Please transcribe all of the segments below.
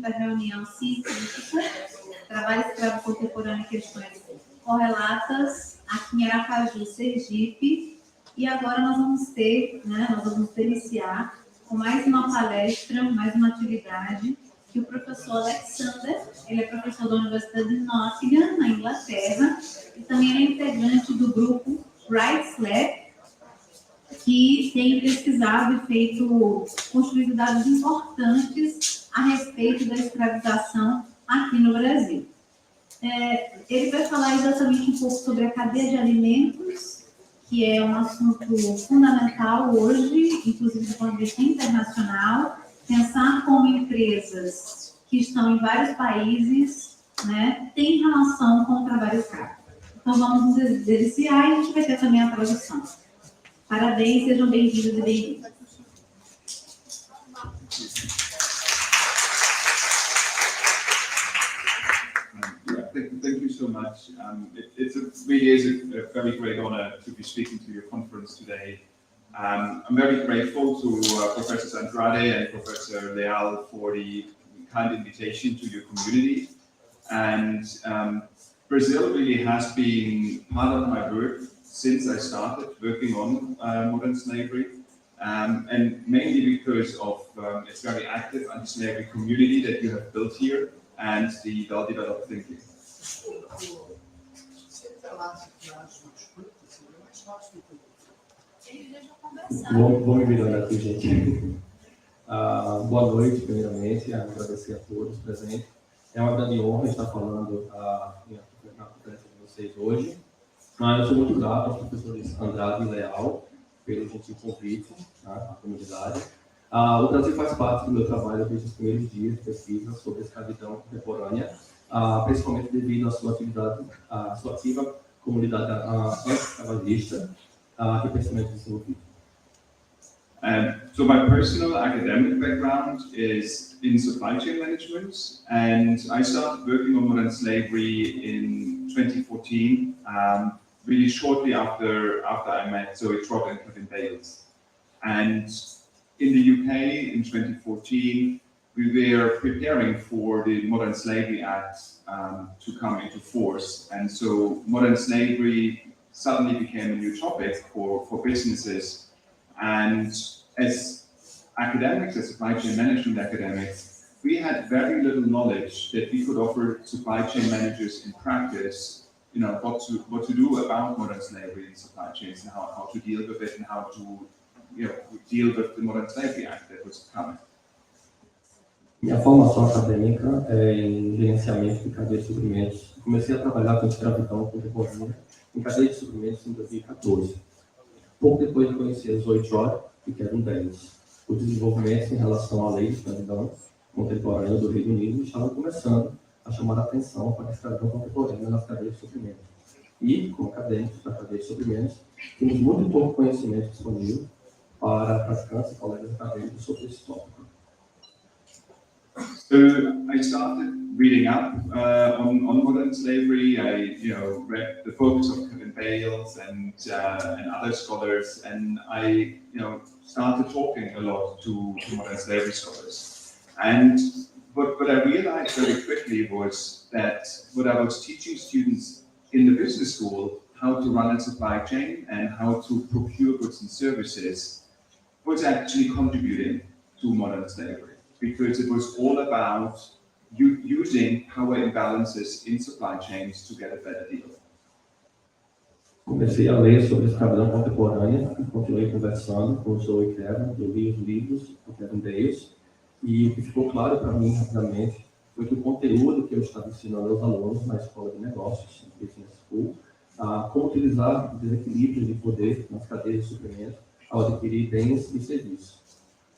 quinta reunião científica, trabalho escravo contemporâneo e questões correlatas, aqui em Aracaju, Sergipe. E agora nós vamos iniciar com mais uma palestra, mais uma atividade, que o professor Alexander, ele é professor da Universidade de Nottingham, na Inglaterra, e também é integrante do grupo Rights Lab, que tem pesquisado e construído dados importantes a respeito da escravização aqui no Brasil. Ele vai falar exatamente um pouco sobre a cadeia de alimentos, que é um assunto fundamental hoje, inclusive do ponto de vista internacional, pensar como empresas que estão em vários países, né, têm relação com o trabalho escravo. Então, vamos nos deliciar e a gente vai ter também a tradução. Parabéns, sejam bem-vindos e bem-vindas. Thank you so much. It really is a very great honor to be speaking to your conference today. I'm very grateful to Professor Andrade and Professor Leal for the kind invitation to your community. And Brazil really has been part of my work since I started working on modern slavery, and mainly because of its very active anti-slavery community that you have built here and the well-developed thinking. Vou me melhorar aqui, gente. Boa noite, primeiramente, agradecer a todos presentes. É uma grande honra estar falando na conferência de vocês hoje, mas eu sou muito grato aos professores Andrade e Leal pelo gentil convite à comunidade. O Brasil faz parte do meu trabalho desde os primeiros dias de pesquisa sobre a escravidão contemporânea, principalmente devido à sua atividade, à sua ativa comunidade escravagista que é principalmente desenvolvida. So my personal academic background is in supply chain management, and I started working on modern slavery in 2014, really shortly after I met Zoe Trott and Kevin Bales. And in the UK in 2014, we were preparing for the Modern Slavery Act to come into force, and so modern slavery suddenly became a new topic for businesses. And as academics, as supply chain management academics, we had very little knowledge that we could offer supply chain managers in practice, what to do about modern slavery in supply chains and how to deal with it and how to deal with the Modern Slavery Act that was coming. Minha formação acadêmica é em gerenciamento de cadeia de suprimentos. Comecei a trabalhar com escravidão contemporânea em cadeia de suprimentos em 2014. Pouco depois de conhecer os 8 horas, que eram 10. Os desenvolvimentos em relação à lei de escravidão contemporânea do Reino Unido estavam começando a chamar a atenção para a escravidão contemporânea nas cadeias de suprimentos. E, como acadêmicos da cadeia de suprimentos, temos muito pouco conhecimento disponível para praticantes e colegas acadêmicos sobre esse tópico. So I started reading up on modern slavery. I read the books of Kevin Bales and other scholars, and I started talking a lot to modern slavery scholars. And what I realized very quickly was that what I was teaching students in the business school, how to run a supply chain and how to procure goods and services, was actually contributing to modern slavery, because it was all about using power imbalances in supply chains to get a better deal. Comecei a ler sobre a escravidão contemporânea e continuei conversando com o Zoe e Kevin, eu li os livros do Kevin Bales, e o que ficou claro para mim rapidamente foi que o conteúdo que eu estava ensinando aos alunos na escola de negócios, no Business School, como utilizar o desequilíbrio de poder nas cadeias de suprimento ao adquirir bens e serviços.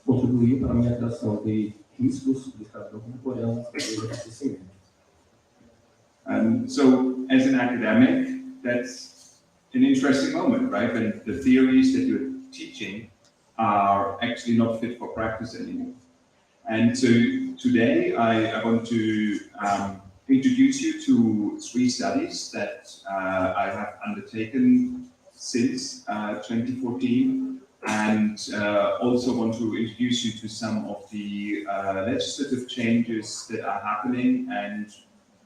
Contribuiu para a minha criação de riscos de escravidão contemporânea nas cadeias de abastecimento. So, as an academic, that's an interesting moment, right? When the theories that you're teaching are actually not fit for practice anymore. And so today I want to introduce you to 3 studies that I have undertaken since 2014 and also want to introduce you to some of the legislative changes that are happening and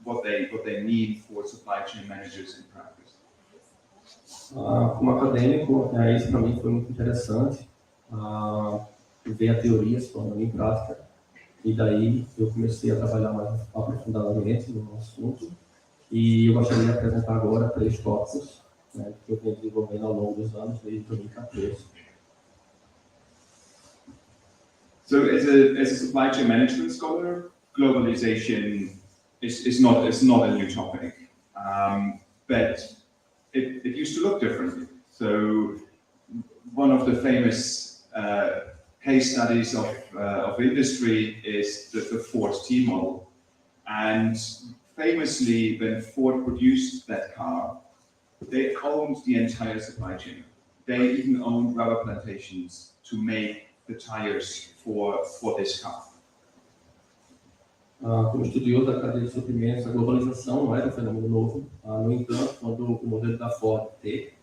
what they mean for supply chain managers in practice. Como acadêmico, isso para mim foi muito interessante, ver a teoria se tornando em prática, e daí eu comecei a trabalhar mais aprofundadamente no assunto, e eu gostaria de apresentar agora 3 tópicos, né, que eu venho desenvolvendo ao longo dos anos, desde 2014. So as a supply chain management scholar, globalization is not a new topic, but it used to look differently. So one of the famous case studies of industry is the Ford T model. And famously, when Ford produced that car, they owned the entire supply chain. They even owned rubber plantations to make the tires for this car. Como estudioso da cadeia de suprimentos, a globalização não era um fenômeno novo. No entanto, quando o modelo da Ford T,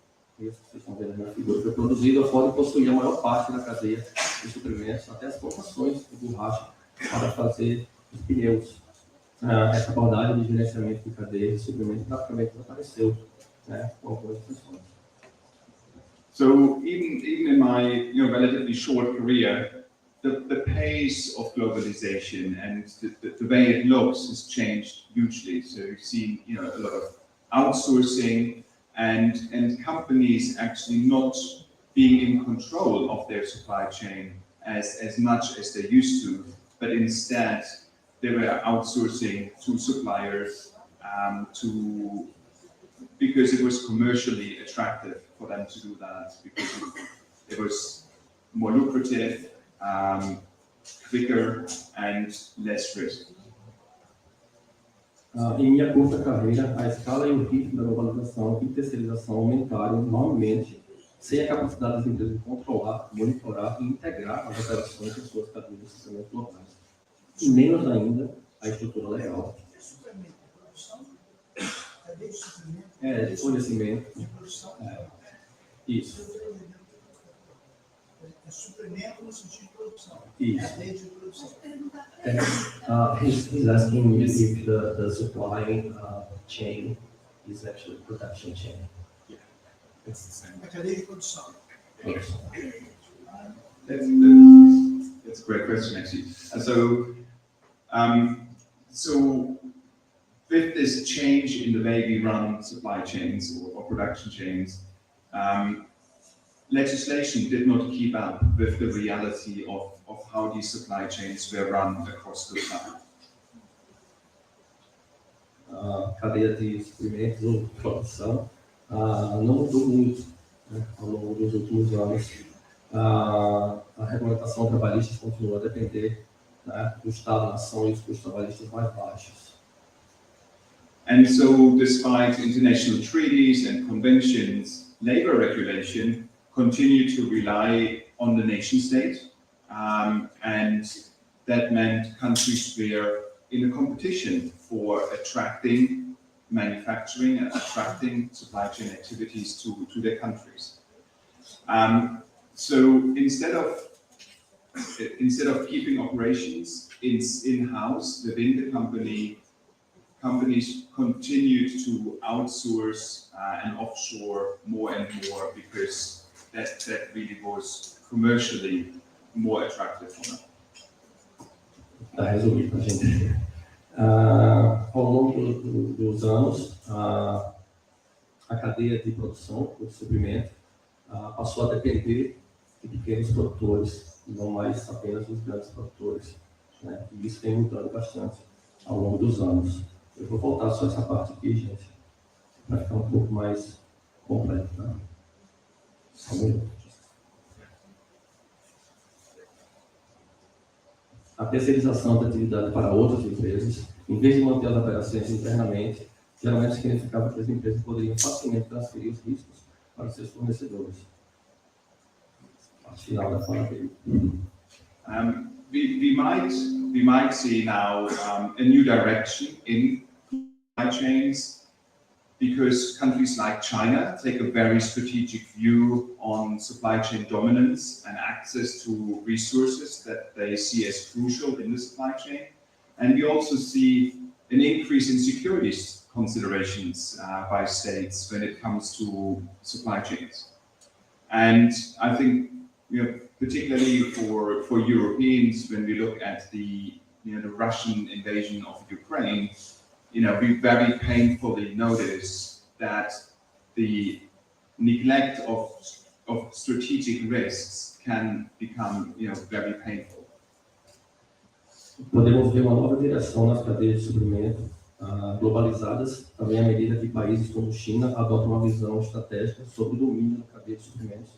esse que vocês estão vendo na figura, foi produzido, a Ford possuía a maior parte da cadeia de suprimentos, até as plantações de borracha para fazer os pneus. Essa abordagem de gerenciamento de cadeia de suprimentos praticamente desapareceu, né, com algumas exceções. So even in my relatively short career, the pace of globalization and the way it looks has changed hugely. So you've seen a lot of outsourcing and companies actually not being in control of their supply chain as much as they used to, but instead they were outsourcing to suppliers because it was commercially attractive for them to do that, because it was more lucrative, quicker and less risk. Em minha curta carreira, a escala e o ritmo da globalização e terceirização aumentaram enormemente, sem a capacidade das empresas de controlar, monitorar e integrar as operações em suas cadeias de suprimentos globais. E menos ainda a estrutura legal. De fornecimento. De produção. Isso. É suprimento no sentido de produção. Isso. Cadeia de produção. He's asking me if the supply chain is actually production chain. Yeah, it's the same. A cadeia de produção. That's a great question, actually. So with this change in the way we run supply chains or production chains, legislation did not keep up with the reality of how these supply chains were run across the planet. Cadeia de suprimentos ou produção não mudou muito, né, ao longo dos últimos anos. A regulamentação trabalhista continua a depender, né, do Estado-nação e dos custos trabalhistas mais baixos. And so, despite international treaties and conventions, labor regulation continued to rely on the nation state, and that meant countries were in a competition for attracting manufacturing and attracting supply chain activities to their countries. So instead of keeping operations in-house within the company, companies continued to outsource and offshore more and more because that really was commercially more attractive for them. Está resolvido para a gente. Ao longo dos anos, a cadeia de produção, de suprimento, passou a depender de pequenos produtores, não mais apenas dos grandes produtores, né? E isso vem mudando bastante ao longo dos anos. Eu vou voltar só essa parte aqui, gente, para ficar um pouco mais completo. Tá? Só um minuto. A terceirização da atividade para outras empresas, em vez de manter as operações internamente, geralmente significava que as empresas poderiam facilmente transferir os riscos para os seus fornecedores. Parte final da fala dele. We might see now a new direction in supply chains because countries like China take a very strategic view on supply chain dominance and access to resources that they see as crucial in the supply chain. And we also see an increase in security considerations by states when it comes to supply chains. And I think, particularly for Europeans, when we look at the Russian invasion of Ukraine, we very painfully notice that the neglect of strategic risks can become, very painful. Podemos ver uma nova direção nas cadeias de suprimento globalizadas, também à medida que países como China adotam uma visão estratégica sobre o domínio da cadeia de suprimentos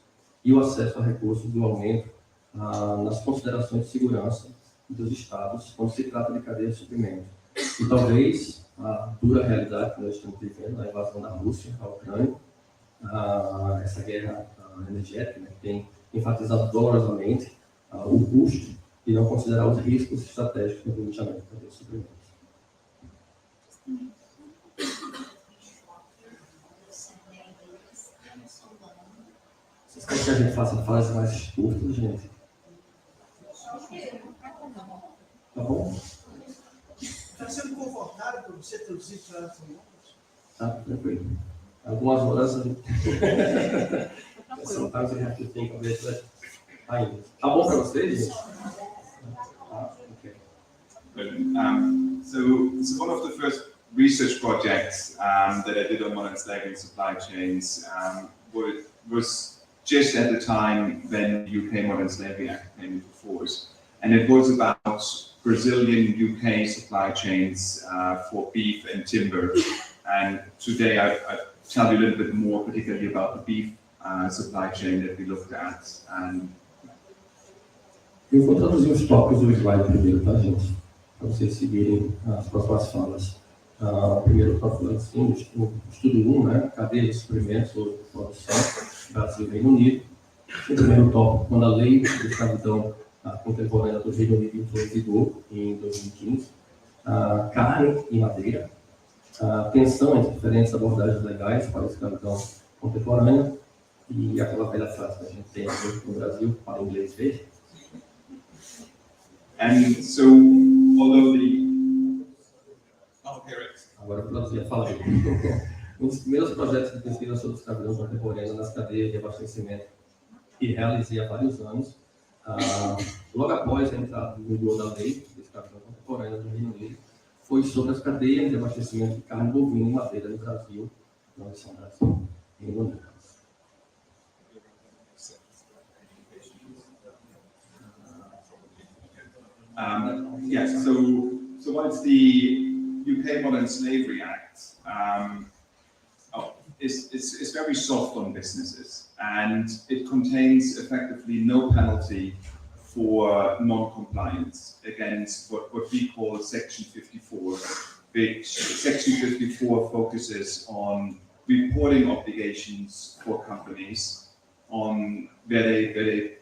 e o acesso a recursos e o aumento nas considerações de segurança dos estados quando se trata de cadeia de suprimentos. E talvez a dura realidade que nós estamos vivendo, a invasão da Rússia à Ucrânia, essa guerra energética, que tem enfatizado dolorosamente o custo e não considerar os riscos estratégicos do planejamento da cadeia de suprimentos. Vocês querem que a gente faça fases mais curtas, gente? Tá bom? Está sendo confortável para você traduzir para as longas? Tá, tranquilo. Algumas horas. Sometimes we have to think of it, but ainda. Tá bom para vocês, gente? Okay. So one of the first research projects that I did on modern slavery and supply chains was just at the time when the UK Modern Slavery Act came into force. And it was about Brazilian UK supply chains for beef and timber. And today I tell you a little bit more, particularly about the beef supply chain that we looked at. And eu vou traduzir os tópicos do slide primeiro, tá, gente? Para vocês seguirem as próximas falas. Primeiro tópico assim, o estudo 1, né? Cadeia de suprimentos ou produção, Brasil e Reino Unido. O primeiro tópico, quando a lei de escravidão contemporânea do Reino Unido entrou em vigor em 2015. Carne e madeira. Tensão entre diferentes abordagens legais para a escravidão contemporânea. E aquela velha frase que a gente tem aqui no Brasil, para o inglês ver. And so, although the... Agora eu produzi a fala dele. Um dos primeiros projetos de pesquisa sobre escravidão contemporânea nas cadeias de abastecimento que realizei há vários anos, logo após a entrada no vigor da lei de escravidão contemporânea do Reino Unido, foi sobre as cadeias de abastecimento de carne bovina e madeira no Brasil, na versão Brasil, Reino Unido. Yes, so what's the UK Modern Slavery Act? It's very soft on businesses, and it contains effectively no penalty for non-compliance against what we call Section 54, which Section 54 focuses on reporting obligations for companies on where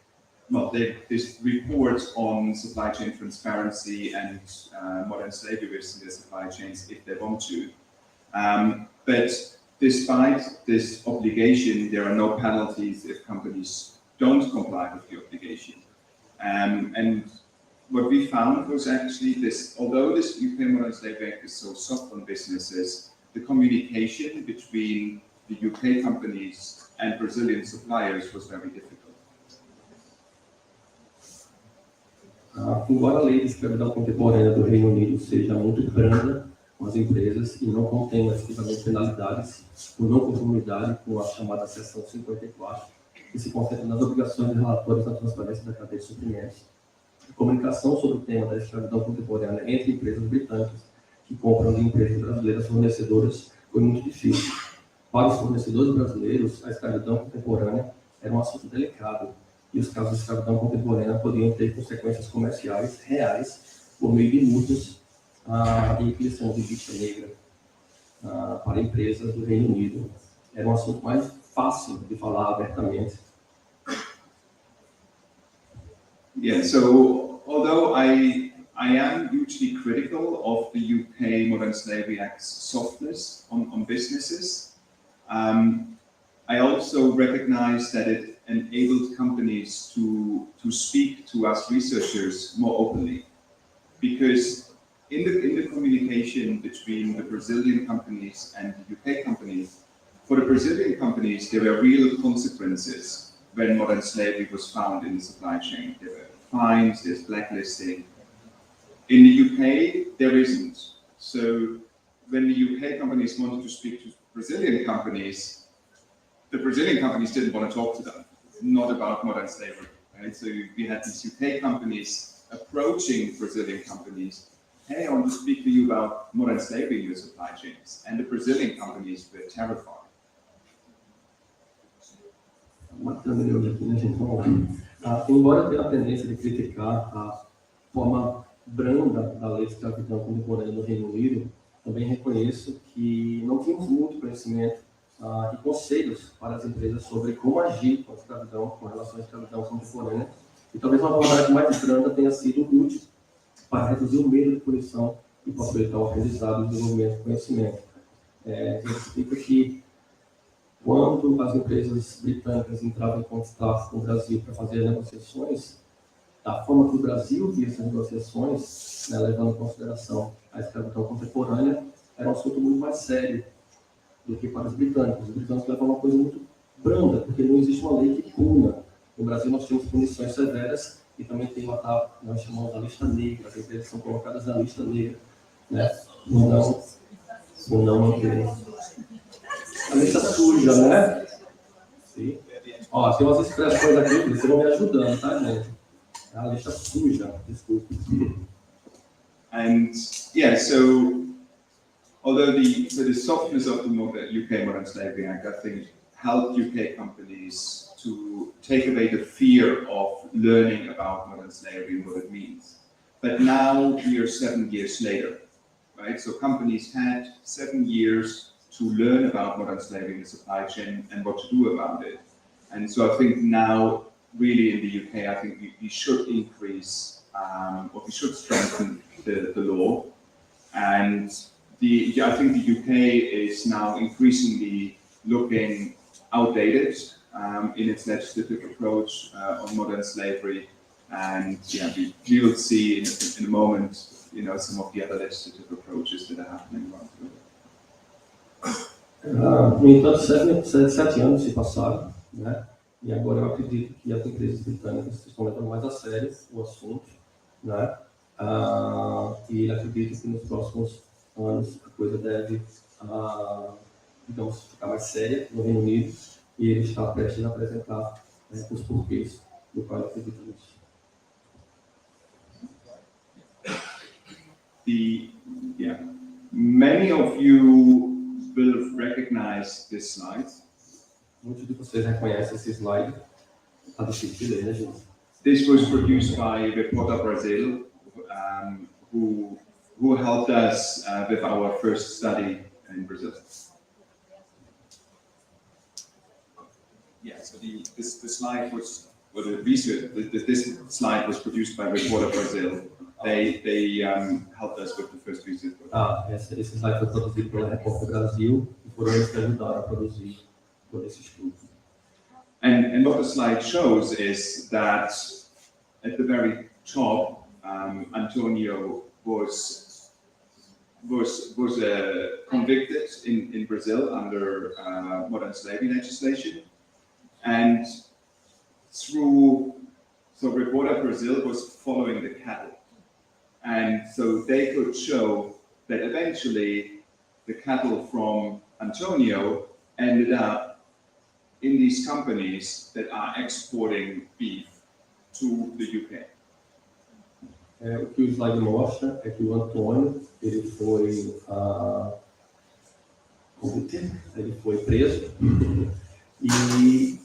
this report on supply chain transparency and modern slavery risks in their supply chains if they want to. But despite this obligation, there are no penalties if companies don't comply with the obligation. And what we found was actually this, although this UK Modern Slavery Act is so soft on businesses, the communication between the UK companies and Brazilian suppliers was very difficult. Embora a lei de escravidão contemporânea do Reino Unido seja muito branda com as empresas e não contenha efetivamente penalidades por não conformidade com a chamada seção 54, que se concentra nas obrigações de relatórios na transparência da cadeia de suprimentos, a comunicação sobre o tema da escravidão contemporânea entre empresas britânicas que compram de empresas brasileiras fornecedoras foi muito difícil. Para os fornecedores brasileiros, a escravidão contemporânea era um assunto delicado, e os casos de escravidão contemporânea poderiam ter consequências comerciais reais por meio de multas e inclusão de lista negra para empresas do Reino Unido. Era um assunto mais fácil de falar abertamente. Yeah, so although I I am hugely critical of the UK Modern Slavery Act's softness on businesses. I also recognize that it enabled companies to speak to us researchers more openly, because in the communication between the Brazilian companies and the UK companies, for the Brazilian companies, there were real consequences when modern slavery was found in the supply chain. There were fines, there's blacklisting. In the UK, there isn't. So when the UK companies wanted to speak to Brazilian companies, the Brazilian companies didn't want to talk to them, not about modern slavery. Right? So we had these UK companies approaching Brazilian companies, hey, I want to speak to you about modern slavery in your supply chains. And the Brazilian companies were terrified. Matando ele hoje aqui, né, gente? Vamos lá. Embora tenha a tendência de criticar a forma branda da lei de escravidão contemporânea no Reino Unido, também reconheço que não tínhamos muito conhecimento e conselhos para as empresas sobre como agir com a escravidão, com relação à escravidão contemporânea. E talvez uma abordagem mais branda tenha sido útil para reduzir o medo de punição e possibilitar o aprendizado e o desenvolvimento do conhecimento. Isso significa que quando as empresas britânicas entravam em contato com o Brasil para fazer negociações, da forma que o Brasil via essas negociações, né, levando em consideração a escravidão contemporânea, era um assunto muito mais sério do que para os britânicos. Os britânicos levam uma coisa muito branda, porque não existe uma lei que puna. No Brasil nós temos punições severas e também tem uma tal, nós chamamos a lista negra, as empresas são colocadas na lista negra, né? Não manter. A lista suja, né? Sim. Ó, tem umas expressões aqui que vocês vão me ajudando, tá, gente? A lista suja, desculpe. And yeah, so although the softness of the UK Modern Slavery Act, I think, helped UK companies to take away the fear of learning about modern slavery and what it means. But now we are 7 years later, right? So companies had 7 years to learn about modern slavery in the supply chain and what to do about it. And so I think now, really in the UK, I think we should increase, or we should strengthen the law. And I think the UK is now increasingly looking outdated in its legislative approach on modern slavery. And yeah, we will see in a moment, some of the other legislative approaches that are happening around the world. No entanto, 7 anos se passaram, né? E agora eu acredito que as empresas britânicas estão levando mais a sério o assunto, né? E acredito que nos próximos anos a coisa deve, digamos, ficar mais séria no Reino Unido, e ele está prestes a apresentar os porquês do qual eu acredito nisso. Many of you will recognize this slide. Muitos de vocês reconhecem esse slide. Está difícil de ler, né, gente? This was produced by Reporter Brazil, who helped us with our first study in Brazil. Yeah, so this slide was, well, the research, this slide was produced by Reporter Brazil. They helped us with the first research. Esse slide foi produzido pela Repórter Brasil e foram eles que ajudaram a produzir todo esse estudo. And what the slide shows is that at the very top, Antonio was convicted in Brazil under modern slavery legislation, and so Reporter Brazil was following the cattle. And so they could show that eventually the cattle from Antonio ended up in these companies that are exporting beef to the UK. O que o slide mostra é que o Antônio ele foi preso e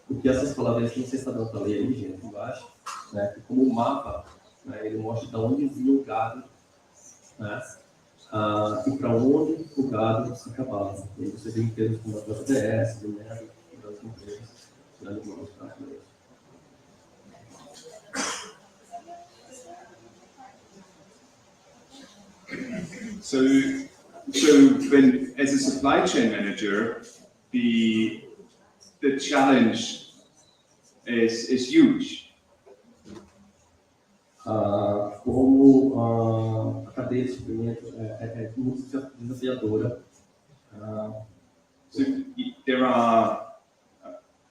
o que essas palavras não sei se está dando para ler aí, gente, embaixo, né, que como um mapa, né, ele mostra de onde vinha o gado, né, e para onde o gado acabava. E aí você vê empresas como a JBS, de Merda, e outras empresas, grande número de brasileiros. So when, as a supply chain manager, the challenge is huge. Como a cadeia de suprimentos é muito desafiadora. So there are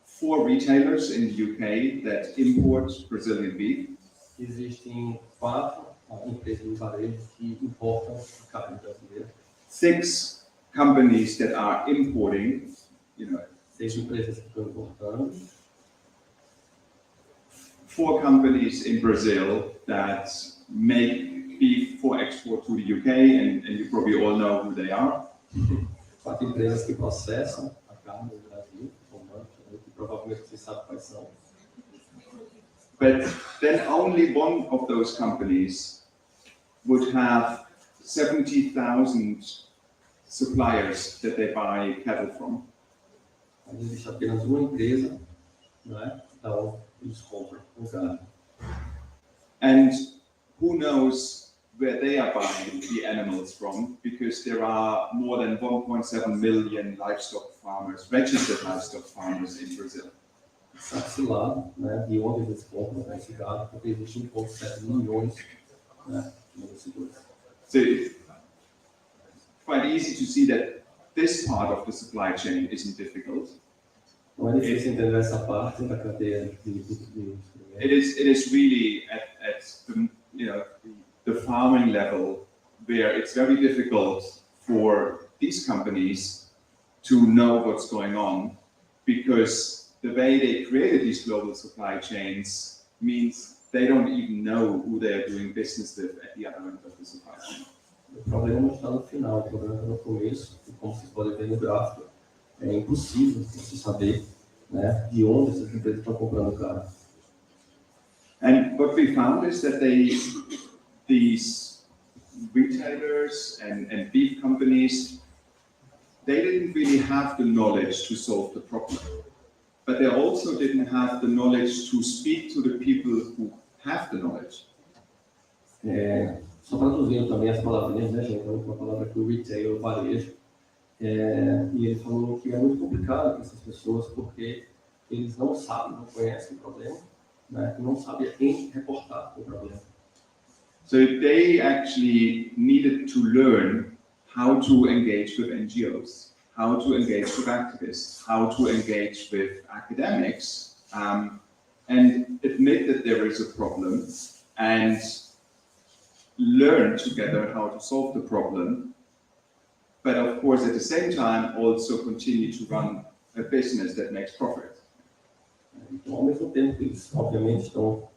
4 retailers in the UK that import Brazilian beef. Existem 4 empresas de varejo que importam a carne brasileira. 6 companies that are importing, 6 empresas que estão importando. 4 companies in Brazil that make beef for export to the UK, and you probably all know who they are. 4 empresas que processam a carne do Brasil, que provavelmente você sabe quais são. But then only one of those companies would have 70,000 suppliers that they buy cattle from. Mas existe apenas uma empresa, então eles compram o gado. And who knows where they are buying the animals from, because there are more than 1.7 million livestock farmers, registered livestock farmers in Brazil. Sabe-se lá, de onde eles compram esse gado, porque existe 1,7 milhões de investidores. So it's quite easy to see that this part of the supply chain isn't difficult. Não é difícil entender essa parte da cadeia de It is really at the farming level where it's very difficult for these companies to know what's going on, because the way they created these global supply chains means they don't even know who they are doing business with at the other end of the supply chain. O problema não está no final, o problema está no começo, e como vocês podem ver no gráfico, é impossível você saber de onde essas empresas estão comprando carne. And what we found is that these retailers and beef companies, they didn't really have the knowledge to solve the problem, but they also didn't have the knowledge to speak to the people who have the knowledge. Só traduzindo também as palavrinhas, gente? Uma palavra que o retail, o varejo, e ele falou que é muito complicado para essas pessoas porque eles não sabem, não conhecem o problema, e não sabem a quem reportar o problema. So they actually needed to learn how to engage with NGOs, how to engage with activists, how to engage with academics, and admit that there is a problem and learn together how to solve the problem, but of course at the same time also continue to run a business that makes profit. Então, ao mesmo tempo que eles, obviamente, estão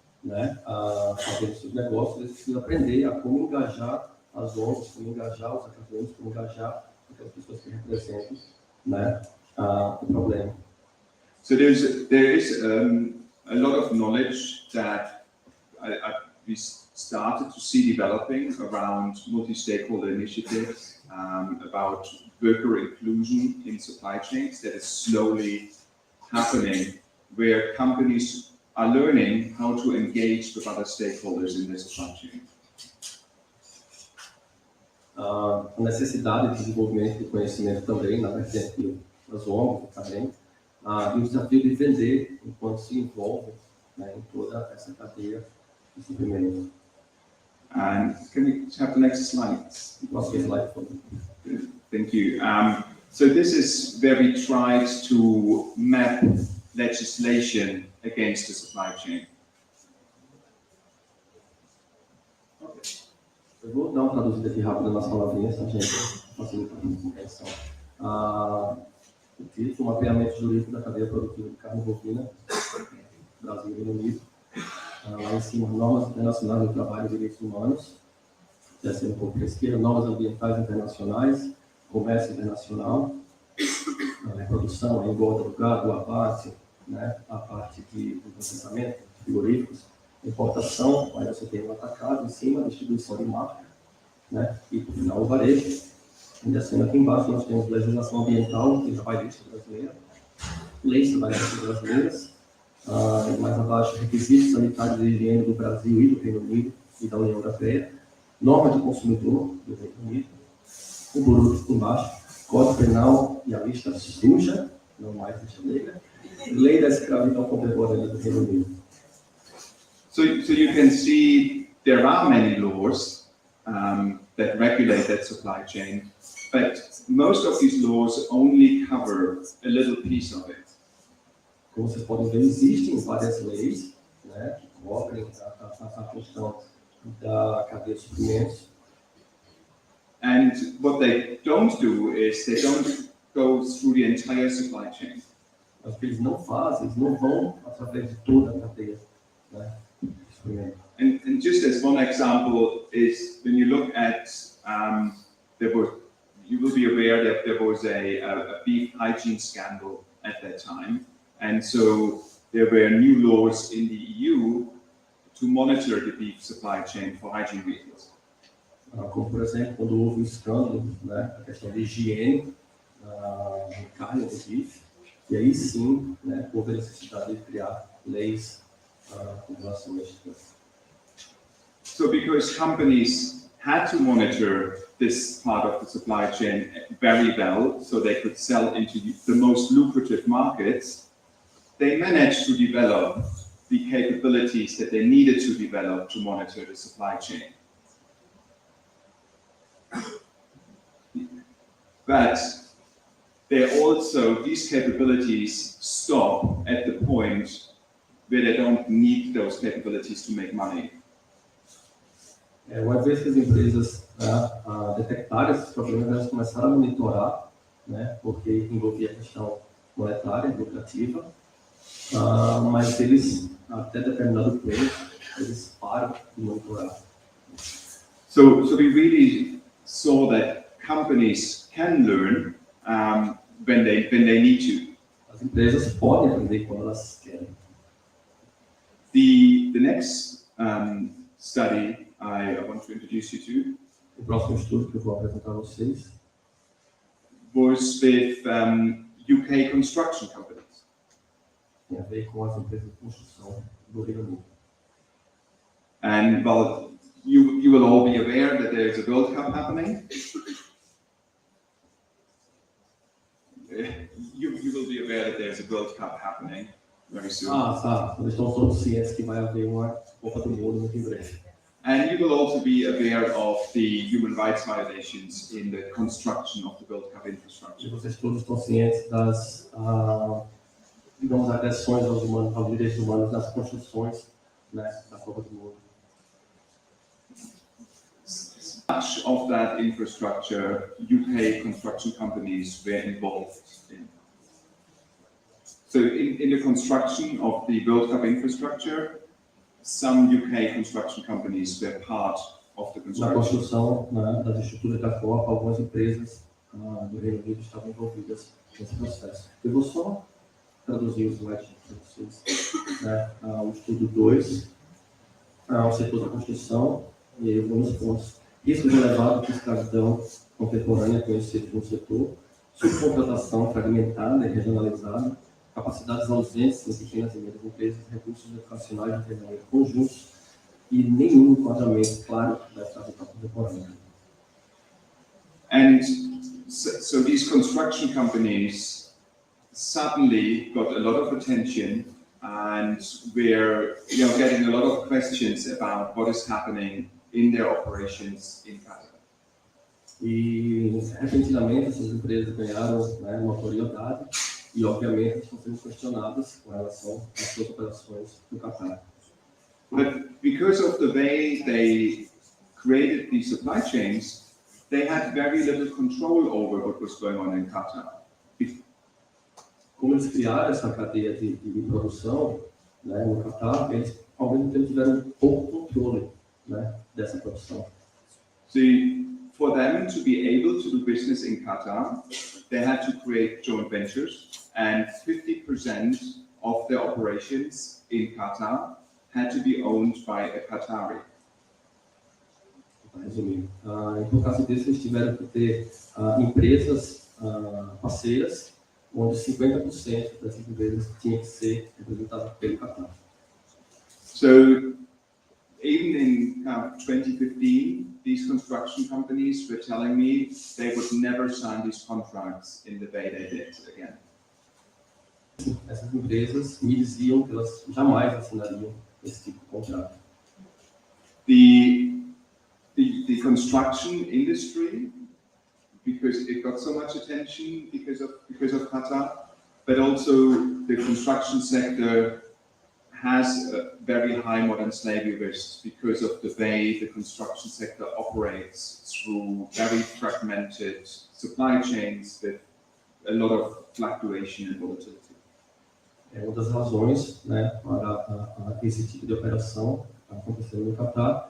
fazendo seus negócios, eles precisam aprender a como engajar as ONGs, como engajar os acadêmicos, como engajar aquelas pessoas que representam o problema. So there is a lot of knowledge that we started to see developing around multi-stakeholder initiatives, about worker inclusion in supply chains that is slowly happening, where companies are learning how to engage with other stakeholders in their supply chain. A necessidade de desenvolvimento do conhecimento também, na vertente das ONGs também, e o desafio de vender enquanto se envolve em toda essa cadeia de suprimentos. And can we have the next slide? Thank you. So this is where we tried to map legislation against the supply chain. Okay. Eu vou dar uma traduzida aqui rápida nas palavrinhas, tá, gente? Facilitar a compreensão. O título, mapeamento jurídico da cadeia produtiva de carne bovina, Brasil e Reino Unido. Lá em cima, normas internacionais do trabalho e direitos humanos, descendo um pouco para a esquerda, normas ambientais internacionais, comércio internacional, produção, engorda do gado, o abate, a parte de processamento, frigoríficos, importação, aí você tem o atacado em cima, distribuição de marca, e por final o varejo. E descendo aqui embaixo nós temos legislação ambiental e trabalhista brasileira, leis trabalhistas brasileiras, e mais abaixo requisitos sanitários de higiene do Brasil e do Reino Unido e da União Europeia, norma de consumidor do Reino Unido, o bruto embaixo, Código Penal e a lista suja, não mais lista negra, lei da escravidão contemporânea do Reino Unido. So you can see there are many laws that regulate that supply chain, but most of these laws only cover a little piece of it. Como vocês podem ver, existem várias leis, né, que cobrem a questão da cadeia de suprimentos. And what they don't do is they don't go through the entire supply chain. Mas o que eles não fazem, eles não vão através de toda a cadeia, né, de suprimentos. And just as one example is when you look at, you will be aware that there was a beef hygiene scandal at that time. And so there were new laws in the EU to monitor the beef supply chain for hygiene reasons. Como, por exemplo, quando houve um escândalo, né, a questão de higiene de carne de bife, e aí sim, né, houve a necessidade de criar leis com relação a isso. So because companies had to monitor this part of the supply chain very well, so they could sell into the most lucrative markets, they managed to develop the capabilities that they needed to develop to monitor the supply chain. But these capabilities stop at the point where they don't need those capabilities to make money. Uma vez que as empresas detectaram esses problemas, elas começaram a monitorar, né, porque envolvia a questão monetária, lucrativa, mas eles, até determinado ponto, eles param de monitorar. So we really saw that companies can learn when they need to. As empresas podem aprender quando elas querem. The next study I want to introduce you to O próximo estudo que eu vou apresentar a vocês was with UK construction companies. tem a ver com as empresas de construção do Reino Unido. And well, you will all be aware that there's a World Cup happening. You will be aware that there's a World Cup happening very soon. Tá. Eles estão todos cientes que vai haver uma Copa do Mundo muito em breve. And you will also be aware of the human rights violations in the construction of the World Cup E infrastructure. vocês todos estão cientes das, digamos, agressões aos direitos humanos nas construções, né, da Copa do Mundo. Much of that infrastructure UK construction companies were involved in. So in the construction of the World Cup infrastructure, some UK construction companies were part of the Na construction. construção, né, das estruturas da Copa, algumas empresas do Reino Unido estavam envolvidas nesse processo. Eu vou só traduzir os slides para vocês. Né? O estudo 2, o setor da construção, e aí eu vou nos pontos. Risco elevado de escravidão contemporânea conhecido como setor, subcontratação fragmentada e regionalizada, capacidades ausentes em pequenas e médias empresas, recursos educacionais de treinamento conjuntos e nenhum enquadramento claro da escravidão contemporânea. And so these construction companies suddenly got a lot of attention and were getting a lot of questions about what is happening in their operations in Qatar. E repentinamente essas empresas ganharam, né, notoriedade e obviamente estão sendo questionadas com relação às suas operações no Qatar. But because of the way they created these supply chains, they had very little control over what was going on in Qatar. Como eles criaram essa cadeia de produção, né, no Qatar, eles ao mesmo tempo tiveram pouco controle, né, dessa produção. So for them to be able to do business in Qatar, they had to create joint ventures, and 50% of their operations in Qatar had to be owned by a Qatari. Resumindo, por causa disso, eles tiveram que ter empresas parceiras, onde 50% dessas empresas tinha que ser representadas pelo Qatar. So even in 2015, these construction companies were telling me they would never sign these contracts in the way they did again. Essas empresas me diziam que elas jamais assinariam esse tipo de contrato. The construction industry, because it got so much attention because of Qatar, but also the construction sector has a very high modern slavery risk because of the way the construction sector operates through very fragmented supply chains with a lot of fluctuation and volatility. Uma das razões, né, para esse tipo de operação acontecer no Catar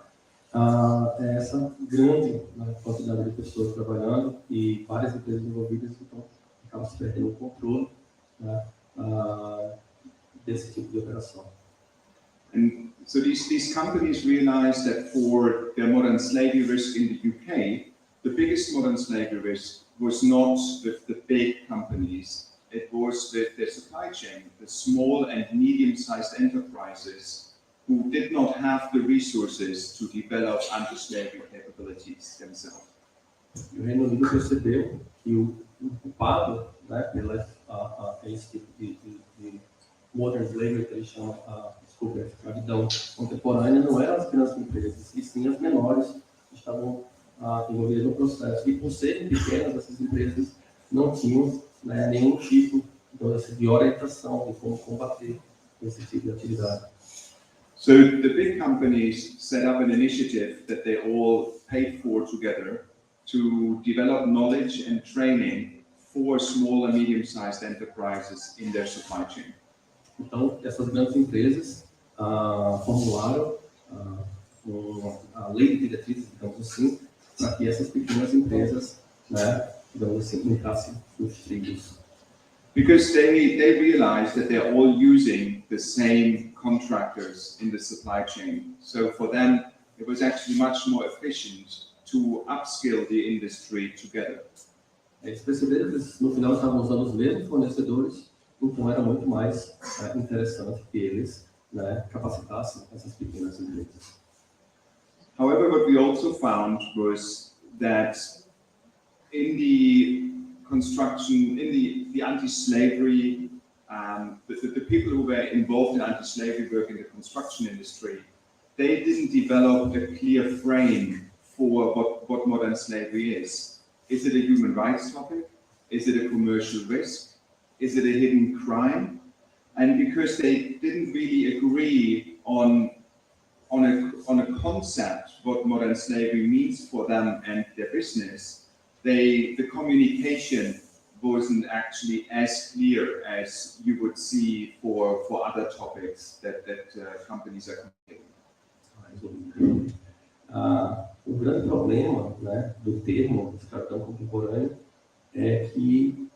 é essa grande, né, quantidade de pessoas trabalhando e várias empresas envolvidas, então acaba se perdendo o controle, né, desse tipo de operação. And so these companies realized that for their modern slavery risk in the UK, the biggest modern slavery risk was not with the big companies, it was with their supply chain, the small and medium-sized enterprises who did not have the resources to develop anti-slavery capabilities themselves. E o Reino Unido percebeu que o culpado, né, pela esse tipo de modern slavery, que eles chamam a escravidão contemporânea, não eram as grandes empresas, e sim as menores que estavam envolvidas no processo. E por serem pequenas, essas empresas não tinham, né, nenhum tipo de orientação de como combater esse tipo de atividade. So the big companies set up an initiative that they all paid for together to develop knowledge and training for small and medium-sized enterprises in their supply chain. Então, essas grandes empresas formularam a lei de diretrizes, digamos assim, para que essas pequenas empresas, né, digamos assim, entrassem nos trilhos. Because they realized that they're all using the same contractors in the supply chain. So for them, it was actually much more efficient to upskill the industry together. Eles perceberam que no final estavam usando os mesmos fornecedores, então era muito mais interessante que eles, né, capacitassem essas pequenas empresas. However, what we also found was that in the construction, in the anti-slavery, the people who were involved in anti-slavery work in the construction industry, they didn't develop a clear frame for what modern slavery is. Is it a human rights topic? Is it a commercial risk? Is it a hidden crime? And because they didn't really agree on a concept what modern slavery means for them and their business, the communication wasn't actually as clear as you would see for other topics that companies are communicating. O grande problema, né, do termo escravidão contemporânea é que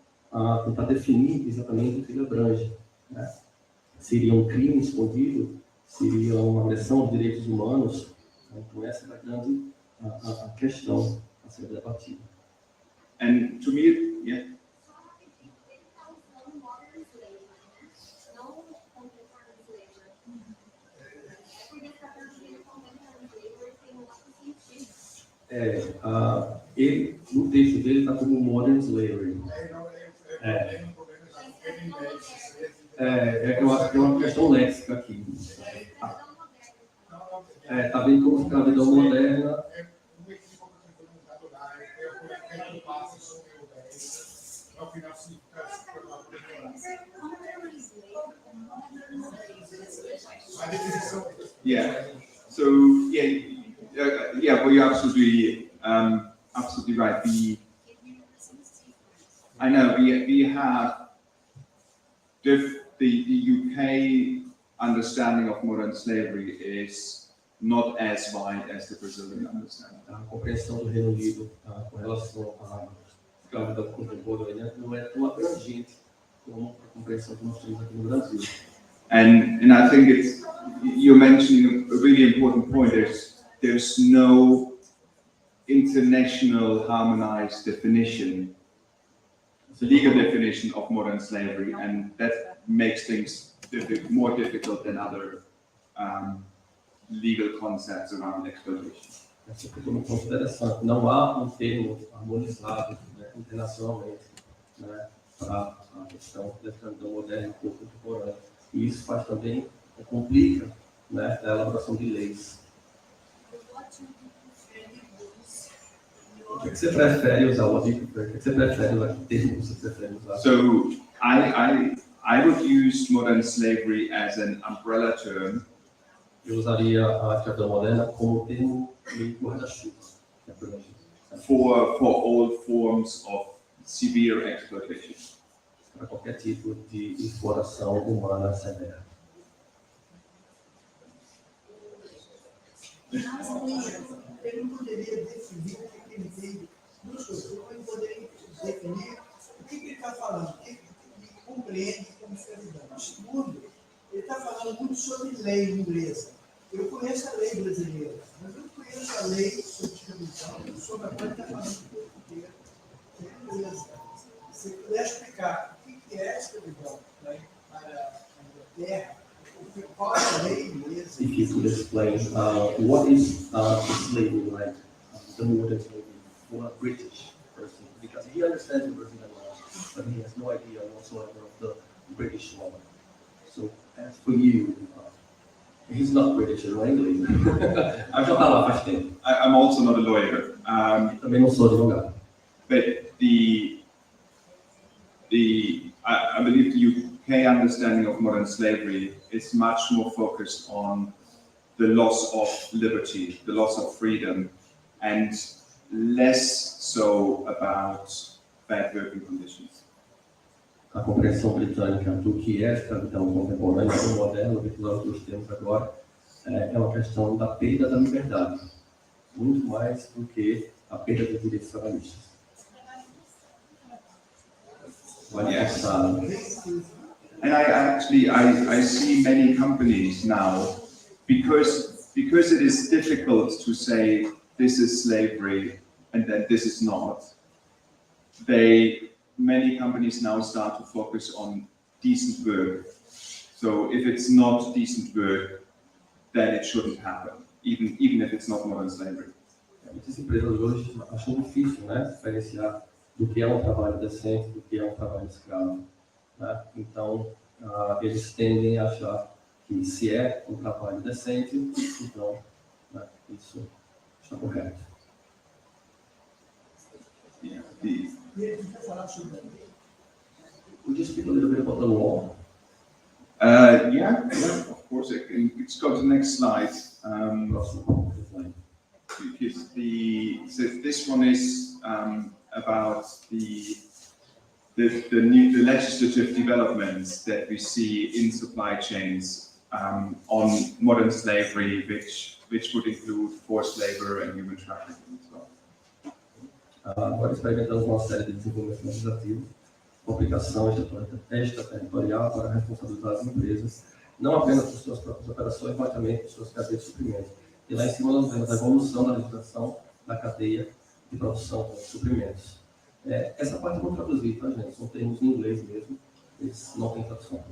tentar definir exatamente o que ele abrange, né? Seria um crime escondido? Seria uma agressão aos direitos humanos? Então essa é a grande a questão a ser debatida. And to me, yeah. Ele, no texto dele, está como modern slavery. Eu acho que é uma questão léxica aqui. Está bem como escravidão moderna. Yeah. So well, you're absolutely right. I know we have the UK understanding of modern slavery is not as wide as the Brazilian understanding. A compreensão do Reino Unido com relação à escravidão contemporânea não é tão abrangente como a compreensão que nós temos aqui no Brasil. And I think you're mentioning a really important point. There's no international harmonized definition, legal definition of modern slavery, and that makes things more difficult than other legal concepts around exploitation. Esse é um ponto interessante. Não há um termo harmonizado, né, internacionalmente, né, para a questão da escravidão moderna e contemporânea. E isso faz também, complica, né, a elaboração de leis. O que você prefere usar? O que você prefere usar? Que termo você prefere usar? So I would use modern slavery as an umbrella term. Eu usaria a escravidão moderna como termo de guarda-chuva. For all forms of severe exploitation. Para qualquer tipo de exploração humana severa. Ele não poderia definir o que ele entende no seu ele poderia definir o que ele está falando, o que ele compreende como escravidão. Segundo, ele está falando muito sobre lei inglesa. Eu conheço a lei brasileira, mas eu não conheço a lei sobre escravidão, sobre a qual ele está falando português, que é inglesa. Se você puder explicar o que é escravidão para a Inglaterra, qual é a lei inglesa? If you could explain what is slavery like, the modern slavery for a British person, because he understands the Brazilian law, but he has no idea whatsoever of the British law. So, as for you, he's not British, não é inglês. Eu já estava lá faz tempo. I'm also not a lawyer. Também não sou advogado. But I believe the UK understanding of modern slavery is much more focused on the loss of liberty, the loss of freedom, and less so about bad working conditions. A compreensão britânica do que é a escravidão contemporânea ou moderna, o episódio que nós temos agora, é uma questão da perda da liberdade, muito mais do que a perda dos direitos trabalhistas. Yes. And I see many companies now, because it is difficult to say this is slavery and then this is not. Many companies now start to focus on decent work. So if it's not decent work, then it shouldn't happen, even if it's not modern slavery. Muitas empresas hoje acham difícil, né, diferenciar do que é um trabalho decente, do que é um trabalho escravo. Né? Então, eles tendem a achar que se é um trabalho decente, então, né, isso está correto. Yeah. Would you speak a little bit about the law? Yeah, of course. Let's go to the next slide. Because so this one is about the legislative developments that we see in supply chains on modern slavery, which would include forced labor and human trafficking as well. Agora experimentamos uma série de desenvolvimentos legislativos, com aplicação extraterritorial para responsabilizar as empresas, não apenas por suas próprias operações, mas também por suas cadeias de suprimentos. E lá em cima nós vemos a evolução da legislação da cadeia de produção de suprimentos. Essa parte eu vou traduzir, tá, gente? São termos em inglês mesmo, eles não têm tradução.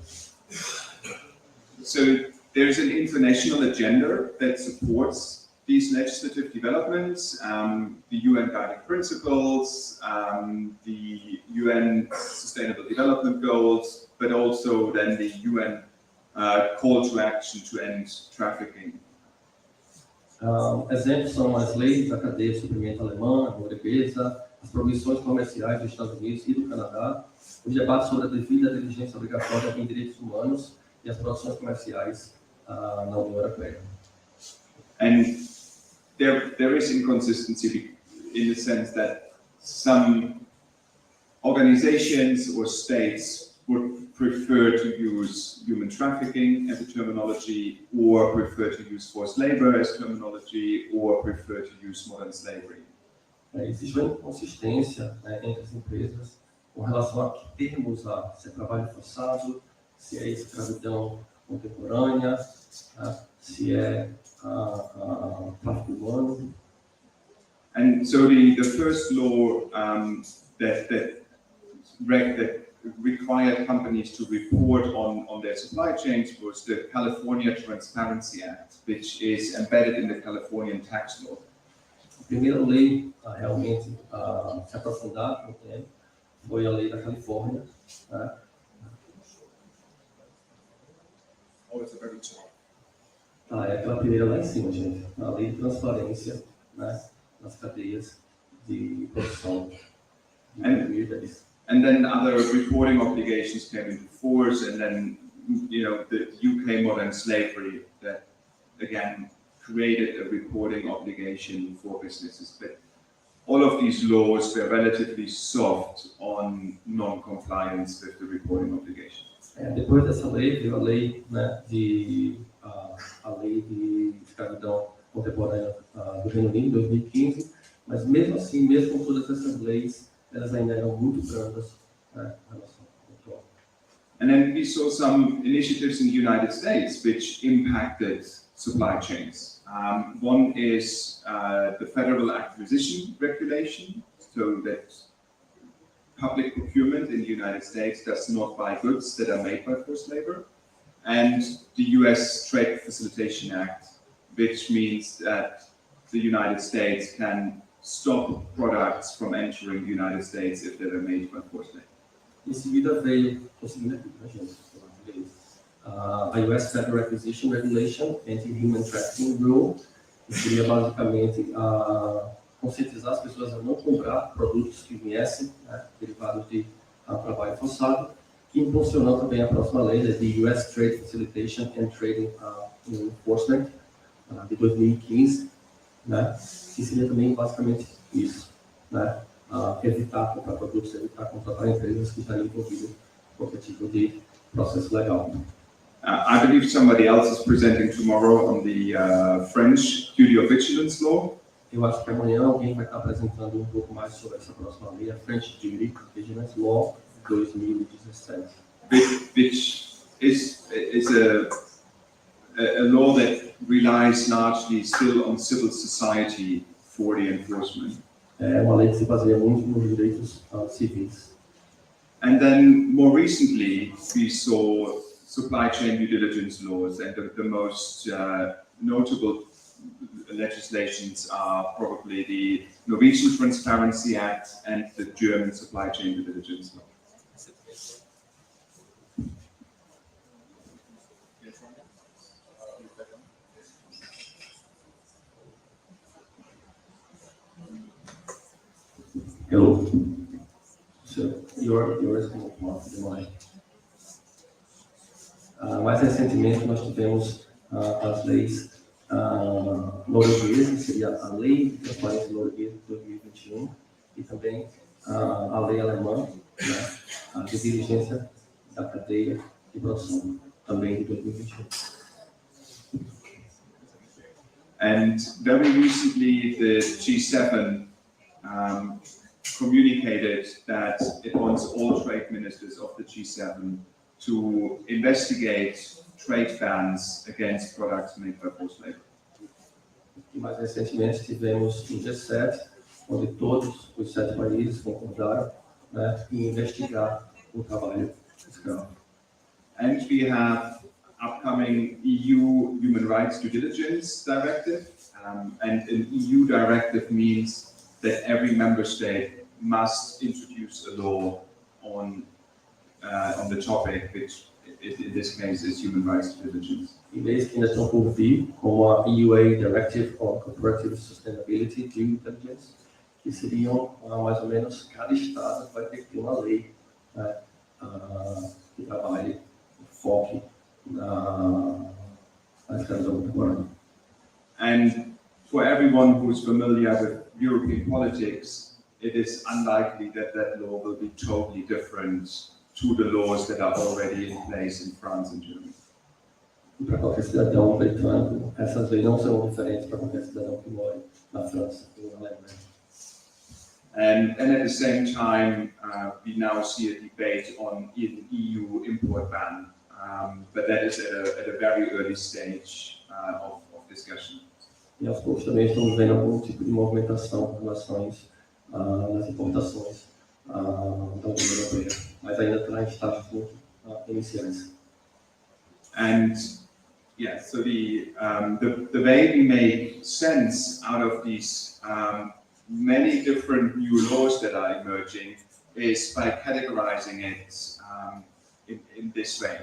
So there's an international agenda that supports these legislative developments, the UN Guiding Principles, the UN Sustainable Development Goals, but also then the UN Call to Action to End Trafficking. Exemplos são as leis da cadeia de suprimento alemã, norueguesa, as proibições comerciais dos Estados Unidos e do Canadá, os debates sobre a devida diligência obrigatória em direitos humanos e as produções comerciais na União Europeia. And there is inconsistency in the sense that some organizations or states would prefer to use human trafficking as a terminology, or prefer to use forced labor as terminology, or prefer to use modern slavery. Existe uma inconsistência, né, entre as empresas com relação a que termos usar, se é trabalho forçado, se é escravidão contemporânea, se é tráfico humano. And so the first law that required companies to report on their supply chains was the California Transparency Act, which is embedded in the Californian tax law. A primeira lei a realmente se aprofundar no tema foi a lei da Califórnia, né? Oh, it's a very tall. É aquela primeira lá em cima, gente. A lei de transparência, né, nas cadeias de produção de 2010. And then other reporting obligations came into force, and then, you know, the UK modern slavery that, again, created a reporting obligation for businesses. But all of these laws were relatively soft on non-compliance with the reporting obligation. Depois dessa lei, veio a lei, né, a lei de escravidão contemporânea do Reino Unido, em 2015, mas mesmo assim, mesmo com todas essas leis, elas ainda eram muito brandas, né, em relação ao atual. And then we saw some initiatives in the United States which impacted supply chains. One is the Federal Acquisition Regulation, so that public procurement in the United States does not buy goods that are made by forced labor, and the US Trade Facilitation Act, which means that the United States can stop products from entering the United States if they are made by forced labor. Em seguida veio, a US Federal Acquisition Regulation, Anti-Human Trafficking Rule, que seria basicamente conscientizar as pessoas a não comprar produtos que viessem, né, derivados de trabalho forçado, que impulsionou também a próxima lei, de US Trade Facilitation and Trading Enforcement, de 2015, né, que seria também basicamente isso, né, evitar comprar produtos, evitar contratar empresas que estariam envolvidas com qualquer tipo de processo legal. I believe somebody else is presenting tomorrow on the French duty of vigilance law. Eu acho que amanhã alguém vai estar apresentando um pouco mais sobre essa próxima lei, a French Duty of Vigilance Law 2017. Which is a law that relies largely still on civil society for the enforcement. É uma lei que se baseia muito nos direitos civis. And then more recently, we saw supply chain due diligence laws, and the most notable legislations are probably the Norwegian Transparency Act and the German supply chain due diligence law. Hello. So, yours can come off the mic. Mais recentemente, nós tivemos as leis norueguesas, seria a Lei de Transparência Norueguesa de 2021, e também a lei alemã, né, de diligência da cadeia de produção, também de 2021. And very recently, the G7 communicated that it wants all trade ministers of the G7 to investigate trade bans against products made by forced labor. E mais recentemente tivemos o G7, onde todos os 7 países concordaram, né, em investigar o trabalho escravo. And we have upcoming EU Human Rights Due Diligence Directive, and an EU directive means that every member state must introduce a law on the topic, which in this case is human rights due diligence. E leis que ainda estão por vir, como a EUA Directive on Corporative Sustainability Due Diligence, que seriam mais ou menos cada estado vai ter que ter uma lei, né, que trabalhe, foque na escravidão contemporânea. And for everyone who's familiar with European politics, it is unlikely that that law will be totally different to the laws that are already in place in France and Germany. E para qualquer cidadão britânico, essas leis não serão diferentes para qualquer cidadão que mora na França ou na Alemanha. And at the same time, we now see a debate on an EU import ban, but that is at a very early stage of discussion. E aos poucos também estamos vendo algum tipo de movimentação em relação nas importações da União Europeia, mas mas ainda está em estágios muito iniciais. And yeah, so the way we make sense out of these many different new laws that are emerging is by categorizing it in this way.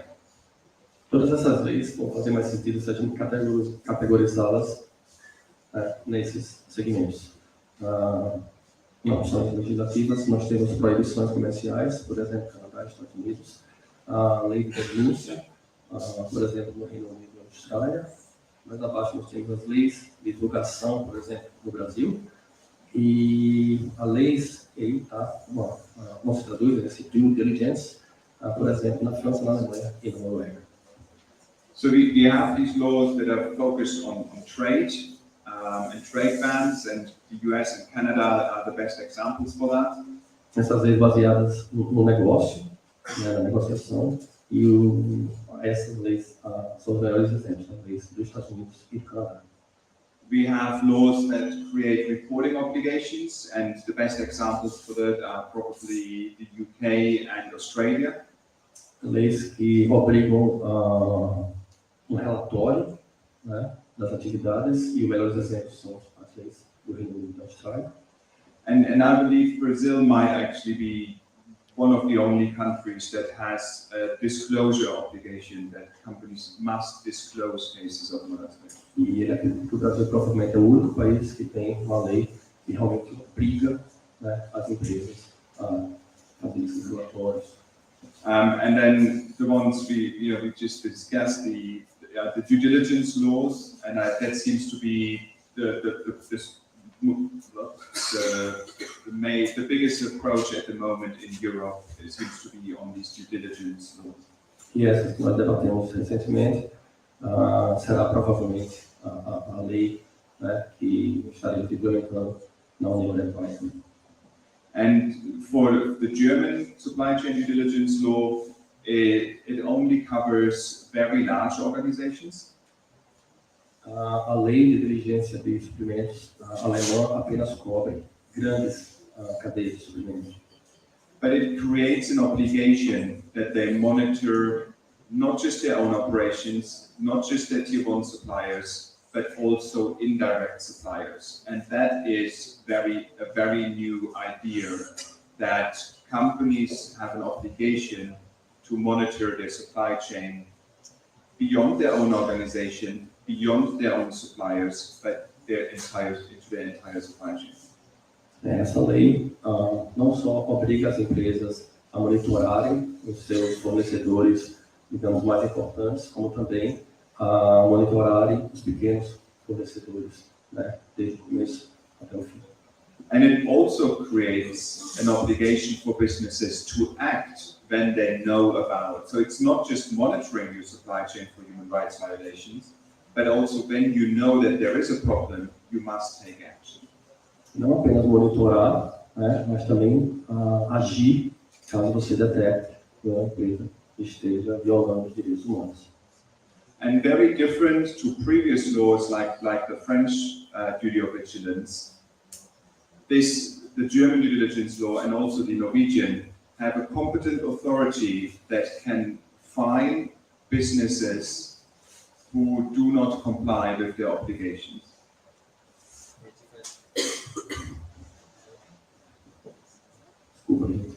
Todas essas leis vão fazer mais sentido se a gente categorizá-las nesses segmentos. Em opções legislativas, nós temos proibições comerciais, por exemplo, Canadá e Estados Unidos, a lei de denúncia, por exemplo, no Reino Unido e Austrália. Mais abaixo nós temos as leis de divulgação, por exemplo, no Brasil. E a leis, não se traduz nesse due diligence, por exemplo, na França, na Alemanha e na Noruega. So we have these laws that are focused on trade and trade bans, and the US and Canada are the best examples for that. Essas leis baseadas no negócio, na negociação, e essas leis são os melhores exemplos, as leis dos Estados Unidos e do Canadá. We have laws that create reporting obligations, and the best examples for that are probably the UK and Australia. Leis que obrigam relatório, né, das atividades, e os melhores exemplos são as leis do Reino Unido e da Austrália. And I believe Brazil might actually be one of the only countries that has a disclosure obligation that companies must disclose cases of molestation. E ele acredita que o Brasil provavelmente é o único país que tem uma lei que realmente obriga, né, as empresas a fazer esses relatórios. And then the ones we just discussed, the due diligence laws, and that seems to be the biggest approach at the moment in Europe. It seems to be on these due diligence laws. E essas que nós debatemos recentemente será provavelmente a lei, né, que estaremos implementando na União Europeia. And for the German supply chain due diligence law, it only covers very large organizations. A lei de diligência de suprimentos alemã apenas cobre grandes cadeias de suprimentos. But it creates an obligation that they monitor not just their own operations, not just their tier 1 suppliers, but also indirect suppliers. And that is a very new idea, that companies have an obligation to monitor their supply chain beyond their own organization, beyond their own suppliers, but their entire supply chain. Essa lei não só obriga as empresas a monitorarem os seus fornecedores, digamos, mais importantes, como também a monitorarem os pequenos fornecedores, né, desde o começo até o fim. And it also creates an obligation for businesses to act when they know about. So it's not just monitoring your supply chain for human rights violations, but also when you know that there is a problem, you must take action. Não apenas monitorar, né, mas também agir caso você detecte que uma empresa esteja violando os direitos humanos. And very different to previous laws like the French duty of vigilance, the German due diligence law and also the Norwegian have a competent authority that can fine businesses who do not comply with their obligations. Desculpa, gente.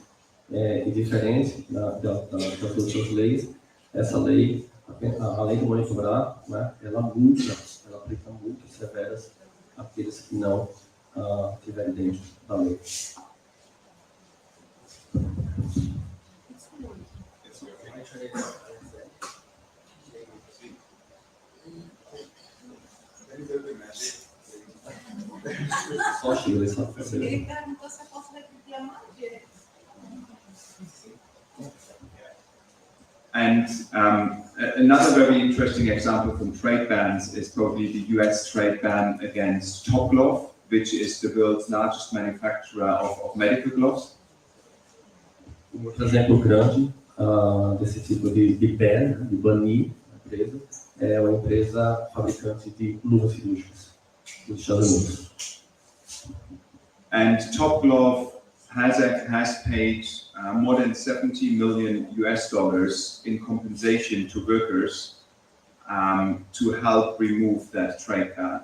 E diferente das outras leis, essa lei, além de monitorar, né, ela aplica multas severas àqueles que não estiverem dentro da lei. Só Chile, só você. Ele perguntou se eu posso repetir a magia. And another very interesting example from trade bans is probably the US trade ban against Top Glove, which is the world's largest manufacturer of medical gloves. Outro exemplo grande desse tipo de ban, de banir a empresa, é uma empresa fabricante de luvas cirúrgicas dos Estados Unidos. And Top Glove has paid more than 70 million US dollars in compensation to workers to help remove that trade ban.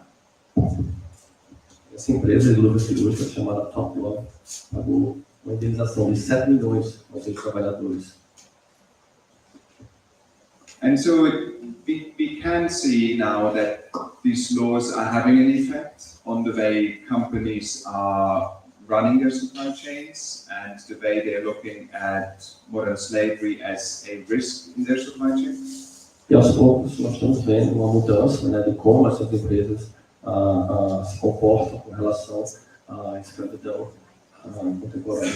Essa empresa de luva cirúrgica chamada Doutor pagou uma indenização de 7 milhões aos seus trabalhadores. And so we can see now that these laws are having an effect on the way companies are running their supply chains and the way they're looking at modern slavery as a risk in their supply chain. E aos poucos nós estamos vendo uma mudança, né, de como essas empresas se comportam com relação à escravidão contemporânea.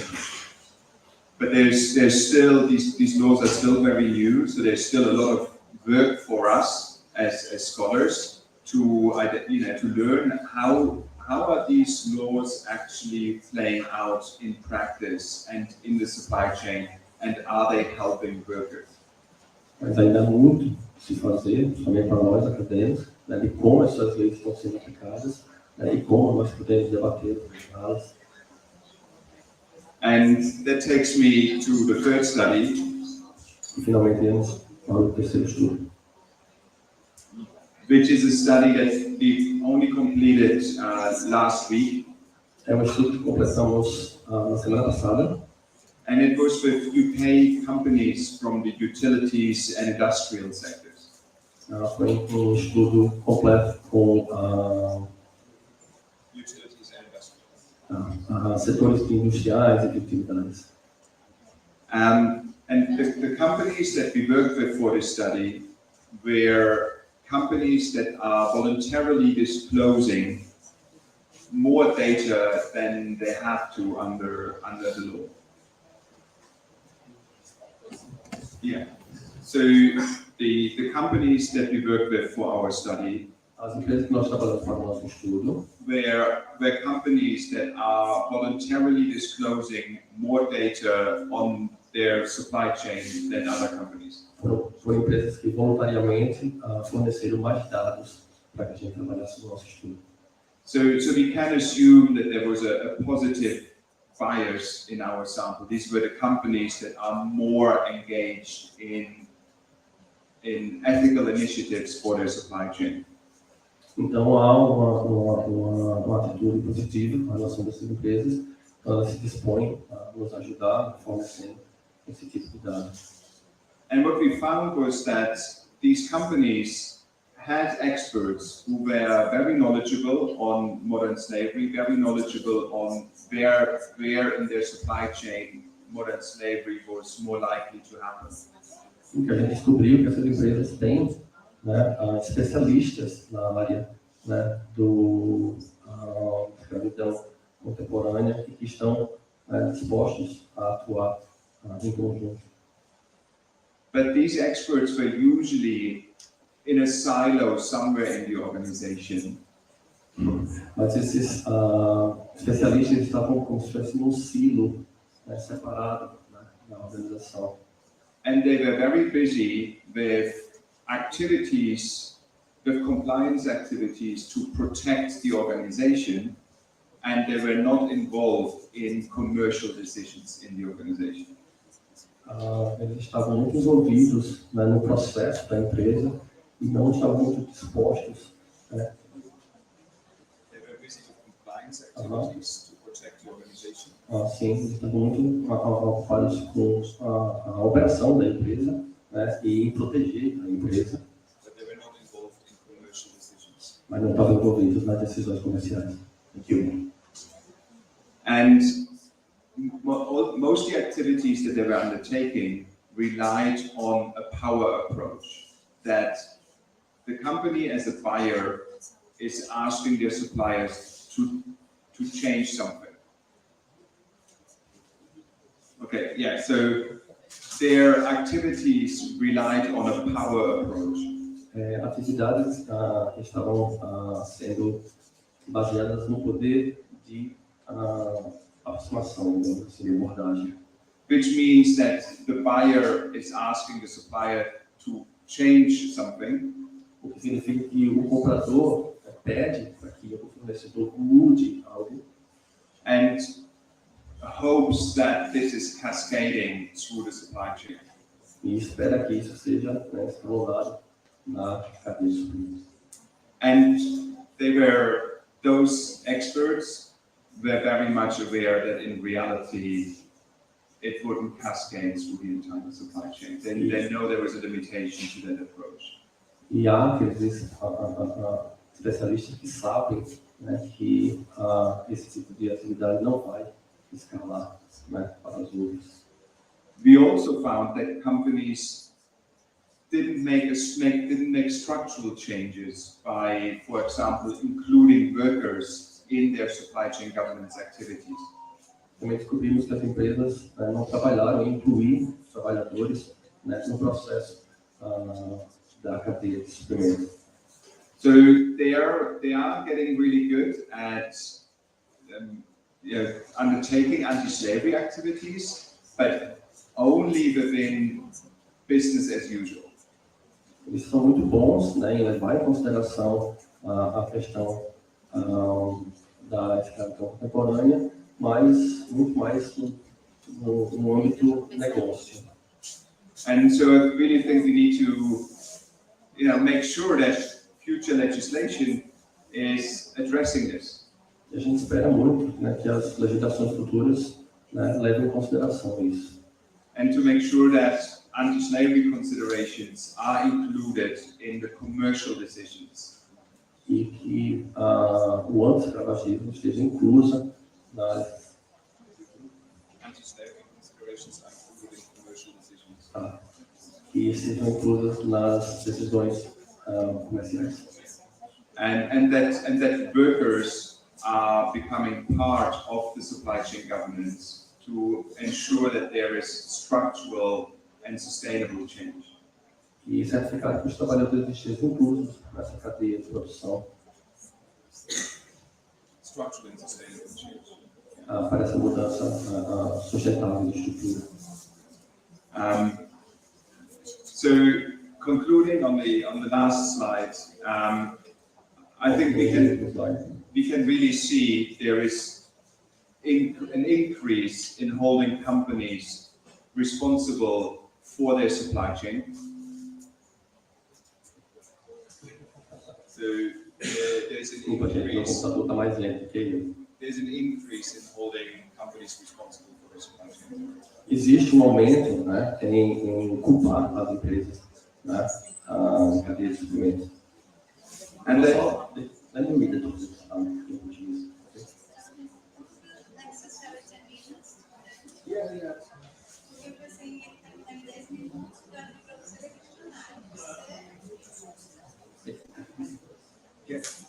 But there's still these laws are still very new, so there's still a lot of work for us as scholars to learn how are these laws actually playing out in practice and in the supply chain, and are they helping workers? Mas ainda há muito se fazer, também para nós acadêmicos, né, de como essas leis estão sendo aplicadas, né, e como nós podemos debater elas. And that takes me to the third study. E finalmente temos para o terceiro estudo. Which is a study that we only completed last week. É um estudo que completamos na semana passada. And it was with UK companies from the utilities and industrial sectors. Foi um estudo completo com Utilities and industrial. Setores industriais e de utilidades. And the companies that we worked with for this study were companies that are voluntarily disclosing more data than they have to under the law. Yeah. So the companies that we worked with for our study As empresas que nós trabalhamos para o nosso estudo were companies that are voluntarily disclosing more data on their supply chain than other companies. foram empresas que voluntariamente forneceram mais dados para que a gente trabalhasse no nosso estudo. So we can assume that there was a positive bias in our sample. These were the companies that are more engaged in ethical initiatives for their supply chain. Então há uma atitude positiva em relação a essas empresas, elas se dispõem a nos ajudar fornecendo esse tipo de dados. And what we found was that these companies had experts who were very knowledgeable on modern slavery, very knowledgeable on where in their supply chain modern slavery was more likely to happen. O que a gente descobriu que essas empresas têm, né, especialistas na área, né, do escravidão contemporânea e que estão dispostos a atuar em conjunto. But these experts were usually in a silo somewhere in the organization. Mas esses especialistas estavam como se fosse num silo, né, separado, né, na organização. And they were very busy with activities, with compliance activities to protect the organization, and they were not involved in commercial decisions in the organization. Eles estavam muito envolvidos, né, no processo da empresa e não estavam muito dispostos, né. They were busy with compliance activities to protect the organization. Sim, eles estavam muito ocupados com a operação da empresa, né, e em proteger a empresa. But they were not involved in commercial decisions. Mas não estavam envolvidos nas decisões comerciais. Thank you. And most of the activities that they were undertaking relied on a power approach, that the company as a buyer is asking their suppliers to change something. Okay, yeah, so their activities relied on a power approach. Atividades que estavam sendo baseadas no poder de aproximação, de abordagem. Which means that the buyer is asking the supplier to change something. O que significa que o comprador pede para que o fornecedor mude algo. And hopes that this is cascading through the supply chain. E espera que isso seja, né, escalonado na cadeia de suprimentos. And those experts were very much aware that in reality it wouldn't cascade through the entire supply chain. They know there was a limitation to that approach. E há aqueles especialistas que sabem, né, que esse tipo de atividade não vai escalar, né, para os outros. We also found that companies didn't make structural changes by, for example, including workers in their supply chain governance activities. Também descobrimos que as empresas não trabalharam em incluir os trabalhadores, né, no processo da cadeia de suprimentos. So they are getting really good at undertaking anti-slavery activities, but only within business as usual. Eles são muito bons, né, em levar em consideração a questão da escravidão contemporânea, mas muito mais no âmbito negócio. And so I really think we need to, make sure that future legislation is addressing this. E a gente espera muito, né, que as legislações futuras, né, levem em consideração isso. And to make sure that anti-slavery considerations are included in the commercial decisions. E que o anti-escravagismo esteja inclusa nas... Anti-slavery considerations are included in commercial decisions. Que estejam inclusas nas decisões comerciais. And that workers are becoming part of the supply chain governance to ensure that there is structural and sustainable change. E certificar que os trabalhadores estejam inclusos nessa cadeia de produção. Structural and sustainable change. Para essa mudança sustentável de estrutura. So concluding on the last slide, I think we can really see there is an increase in holding companies responsible for their supply chain. So there's an increase. There's an increase in holding companies responsible for their supply chain. Existe aumento, né, em culpar as empresas, né, a cadeia de suprimentos. And then, let me read it.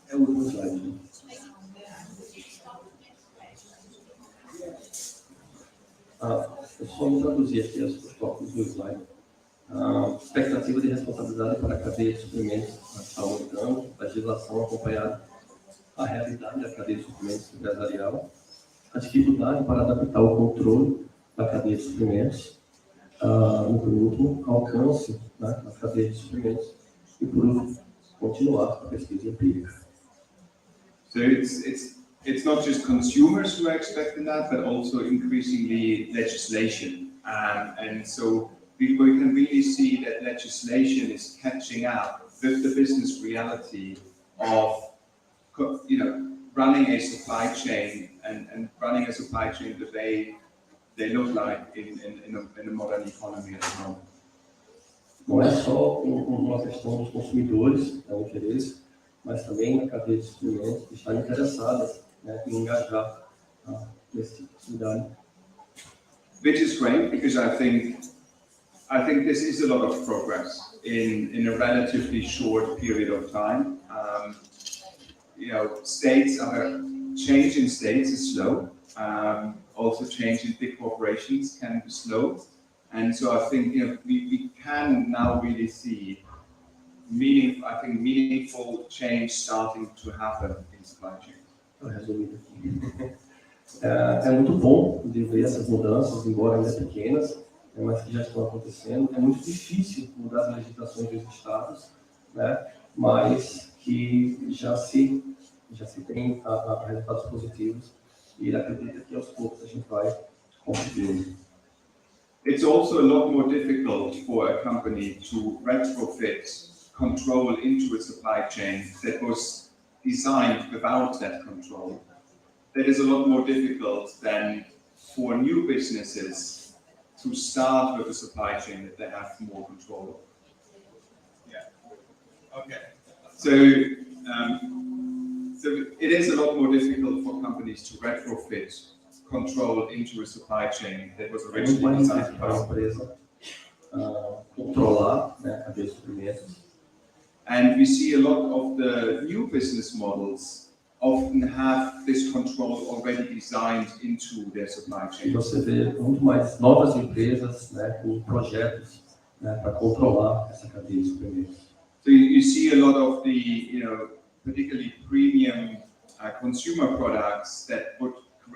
É o último slide. Eu só vou traduzir aqui os tópicos do slide. Expectativa de responsabilidade para a cadeia de suprimentos está aumentando, legislação acompanhada a realidade da cadeia de suprimentos empresarial, a dificuldade para adaptar o controle da cadeia de suprimentos, no penúltimo, alcance, né, da cadeia de suprimentos e, por último, continuar a pesquisa empírica. So it's not just consumers who are expecting that, but also increasingly legislation. And so we can really see that legislation is catching up with the business reality of, running a supply chain and running a supply chain the way they look like in a modern economy at the moment. Não é só uma questão dos consumidores, o interesse, mas também a cadeia de suprimentos que está interessada, né, em engajar nesse tipo de atividade. Which is great, because I think this is a lot of progress in a relatively short period of time. Change in states is slow. Also, change in big corporations can be slow. And so I think we can now really see meaningful change starting to happen in supply chain. É muito bom de ver essas mudanças, embora ainda pequenas, mas que já estão acontecendo. É muito difícil mudar as legislações dos estados, né, mas que já se tem resultados positivos e ele acredita que aos poucos a gente vai conseguindo. It's also a lot more difficult for a company to retrofit control into a supply chain that was designed without that control. That is a lot more difficult than for new businesses to start with a supply chain that they have more control over. Yeah. Okay. So it is a lot more difficult for companies to retrofit control into a supply chain that was originally designed para a empresa controlar, né, a cadeia de suprimentos. And we see a lot of the new business models often have this control already designed into their supply E chain. você vê muito mais novas empresas, né, com projetos, né, para controlar essa cadeia de suprimentos. So you see a lot of the, particularly premium consumer products that would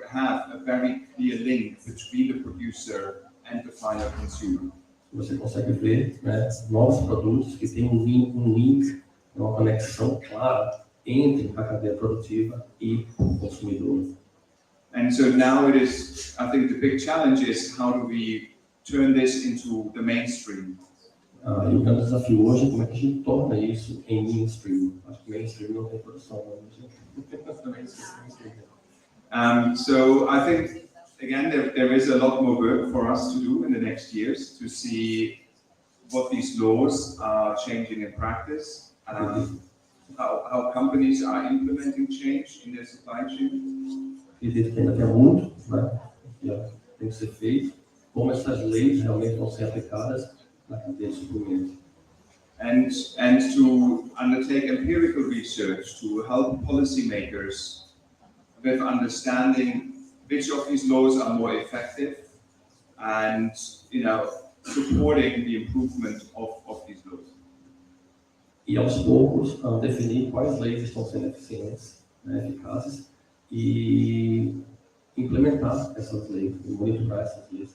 have a very clear link between the producer and the final consumer. Você consegue ver, né, novos produtos que têm um link, uma conexão clara entre a cadeia produtiva e o consumidor. And so now it is, I think the big challenge is how do we turn this into the mainstream? E o grande desafio hoje é como é que a gente torna isso em mainstream. Acho que mainstream não tem produção, mas So I think, again, there is a lot more work for us to do in the next years to see what these laws are changing in practice, how companies are implementing change in their supply chain. Acredito que ainda tem muito, né, que tem que ser feito, como essas leis realmente vão ser aplicadas na cadeia de suprimentos. And to undertake empirical research to help policymakers with understanding which of these laws are more effective and, supporting the improvement of these laws. E aos poucos definir quais leis estão sendo eficientes, né, eficazes, e implementar essas leis, e monitorar essas leis.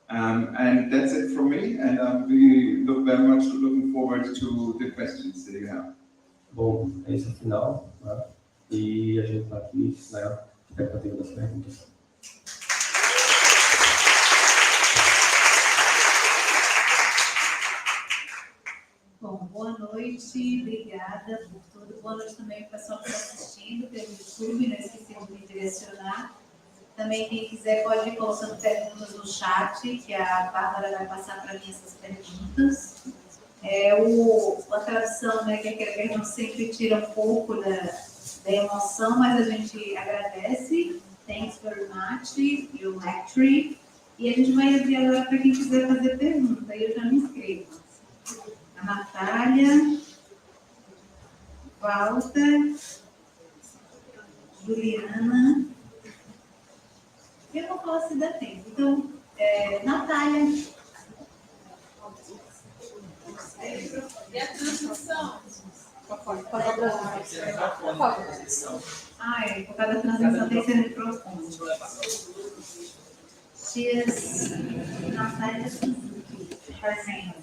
And that's it from me, and we look very much looking forward to the questions that you have. Bom, esse é o final, né? E a gente está aqui na expectativa das perguntas. Bom, boa noite, obrigada por tudo. Boa noite também para o pessoal que está assistindo pelo YouTube, não esquecemos de me direcionar. Também, quem quiser, pode ir colocando perguntas no chat, que a Bárbara vai passar para mim essas perguntas. A tradução, né, que a gente sempre tira um pouco da emoção, mas a gente agradece. Thanks very much, your lecture. E a gente vai abrir agora para quem quiser fazer pergunta. Aí eu já me inscrevo. A Natália, Walter, Juliana. Eu vou falar se dá tempo. Então, Natália. E a transmissão? Por causa da transmissão tem que ser microfone. She's Natália Suzuki, her name.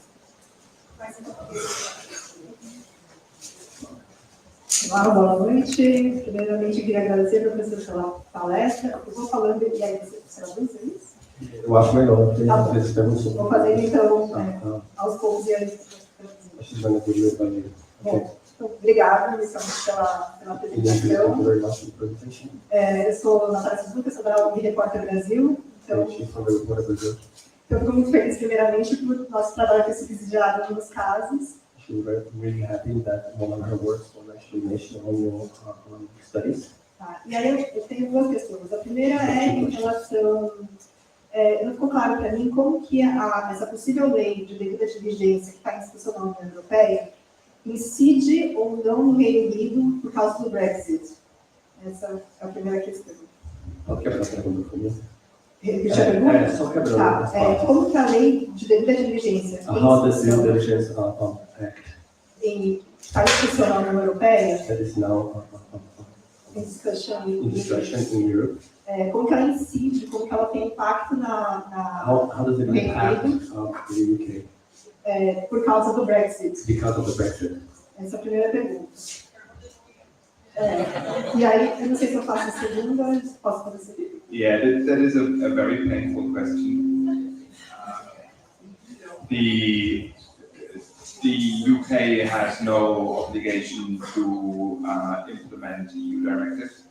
Olá, boa noite. Primeiramente, eu queria agradecer ao professor pela palestra. Eu vou falando e aí você traduz isso? Eu acho melhor, porque às vezes perguntas. Vou fazer então aos poucos e aí. Bom, obrigada, inicialmente, pela apresentação. Eu sou Natália Suzuki, sou da ONG Repórter Brasil. Então, eu fico muito feliz, primeiramente, por nosso trabalho ter subsidiado nos casos. We're really happy that one of her works was actually mentioned on your studies. Tá. E aí eu tenho duas questões. A primeira é em relação... não ficou claro para mim como que essa possível lei de devida diligência que está em discussão na União Europeia incide ou não no Reino Unido por causa do Brexit. Essa é a primeira questão. Pode quebrar a pergunta por mim? Repetir a pergunta? Só quebrando. Tá. Como que a lei de devida diligência está em discussão na União Europeia? Em discussion in Europe. Como que ela incide, como que ela tem impacto na How does it impact the UK? Por causa do Brexit? Because of the Brexit. Essa é a primeira pergunta. E aí, eu não sei se eu faço a segunda, posso fazer a segunda? Yeah, that is a very painful question. The UK has no obligation to implement EU directives.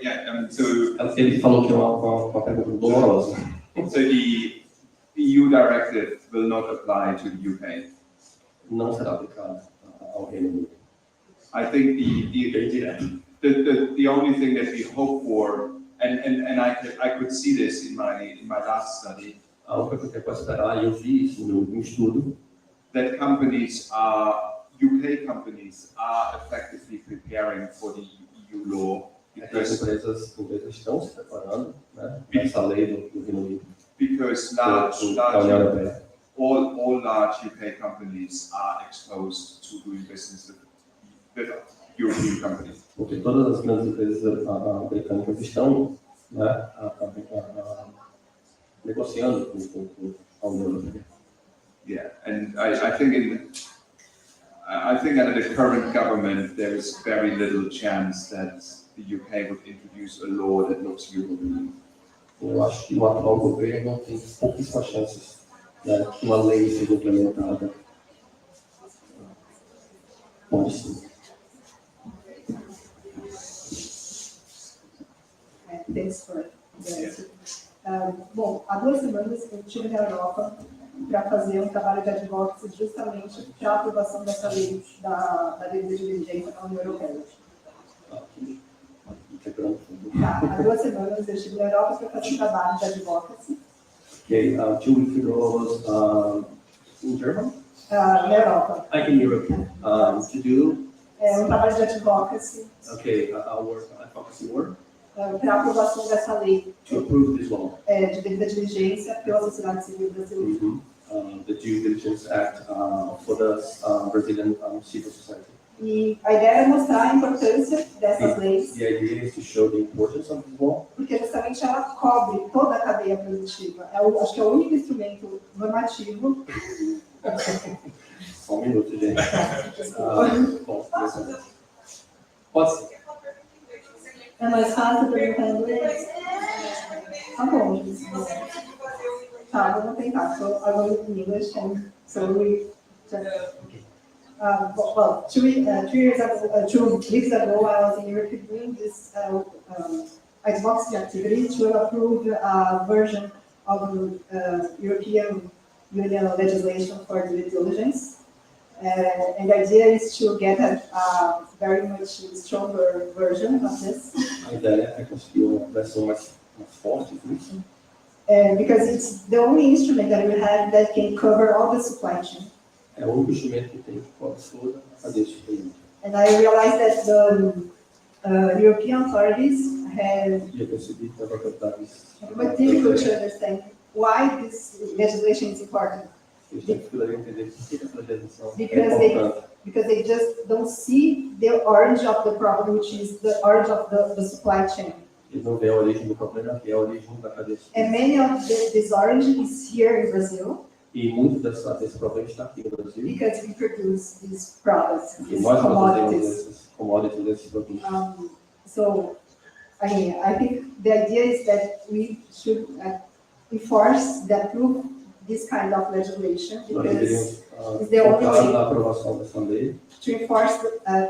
Yeah, so Ele falou que é uma pergunta dolorosa. so the EU directive will not apply to the UK. Não será aplicado ao Reino Unido. I think the only thing that we hope for, and I could see this in my last study, A única coisa que eu posso esperar, e eu vi isso no estudo, that UK companies are effectively preparing for the EU law é que as empresas estão se preparando, né, para essa lei do Reino Unido. because Da União Europeia. all large UK companies are exposed to doing business with European companies. Porque todas as grandes empresas britânicas estão, né, negociando com a União Europeia. Yeah, and I think under the current government there is very little chance that the UK would introduce a law that looks European. Eu acho que o atual governo tem pouquíssimas chances, né, que uma lei seja implementada. Pode sim. Thanks for the answer. Bom, há 2 semanas eu estive na Europa para fazer um trabalho de advocacy justamente para a aprovação dessa lei da devida diligência na União Europeia. Há 2 semanas eu estive na Europa para fazer um trabalho de advocacy. Okay, 2 weeks ago I was in Germany. Na Europa. In Europe. To do. Um trabalho de advocacy. Okay, advocacy work. Para a aprovação dessa lei. To approve this law. De devida diligência pela sociedade civil brasileira. The Due Diligence Act for the Brazilian civil society. E a ideia é mostrar a importância dessas leis. The idea is to show the importance of this law. Porque justamente ela cobre toda a cadeia produtiva. Acho que é o único instrumento normativo. Só um minuto, gente. Bom, pode ser. É mais fácil perguntar em inglês? Tá bom, gente. Tá, vamos tentar. So I will in English and so we just... well, 2 weeks ago, I was in Europe doing this advocacy activity to approve a version of European Union legislation for due diligence. And the idea is to get a very much stronger version of this. A ideia é conseguir uma versão mais forte disso. Because it's the only instrument that we have that can cover all the supply chain. É o único instrumento que tem que cobre toda a cadeia de suprimentos. And I realized that the European authorities have difficult to understand why this legislation is important. Because they just don't see the origin of the problem, which is the origin of the supply chain. Eles não veem a origem do problema, que é a origem da cadeia de suprimentos. And many of this origin is here in Brazil. E muito desse problema está aqui no Brasil. Because we produce these products, Porque these nós produzimos commodities. esses commodities, desses produtos. So, I think the idea is that we should enforce that approve this kind of legislation because it's the only way na aprovação dessa lei, to enforce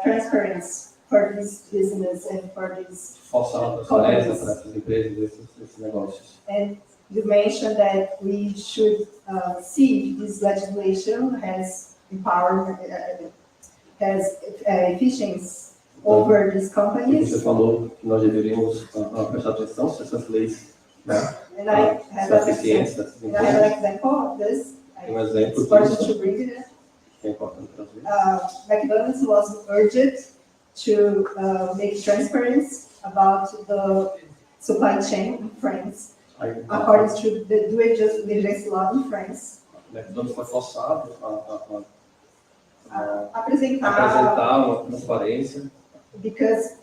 transparency for this business and for this. forçar a transparência para essas empresas, esses negócios. And you mentioned that we should see this legislation has empowerment, has efficiency over these companies. Você falou que nós deveríamos prestar atenção se essas leis, né, And I have são eficientes dessas an empresas. example of this. Um exemplo It's important disso, to bring it. que é importante trazer. McDonald's was urged to make transparency about the supply chain in France, according to the due diligence law in France. McDonald's foi forçado a Apresentar, apresentar uma transparência, because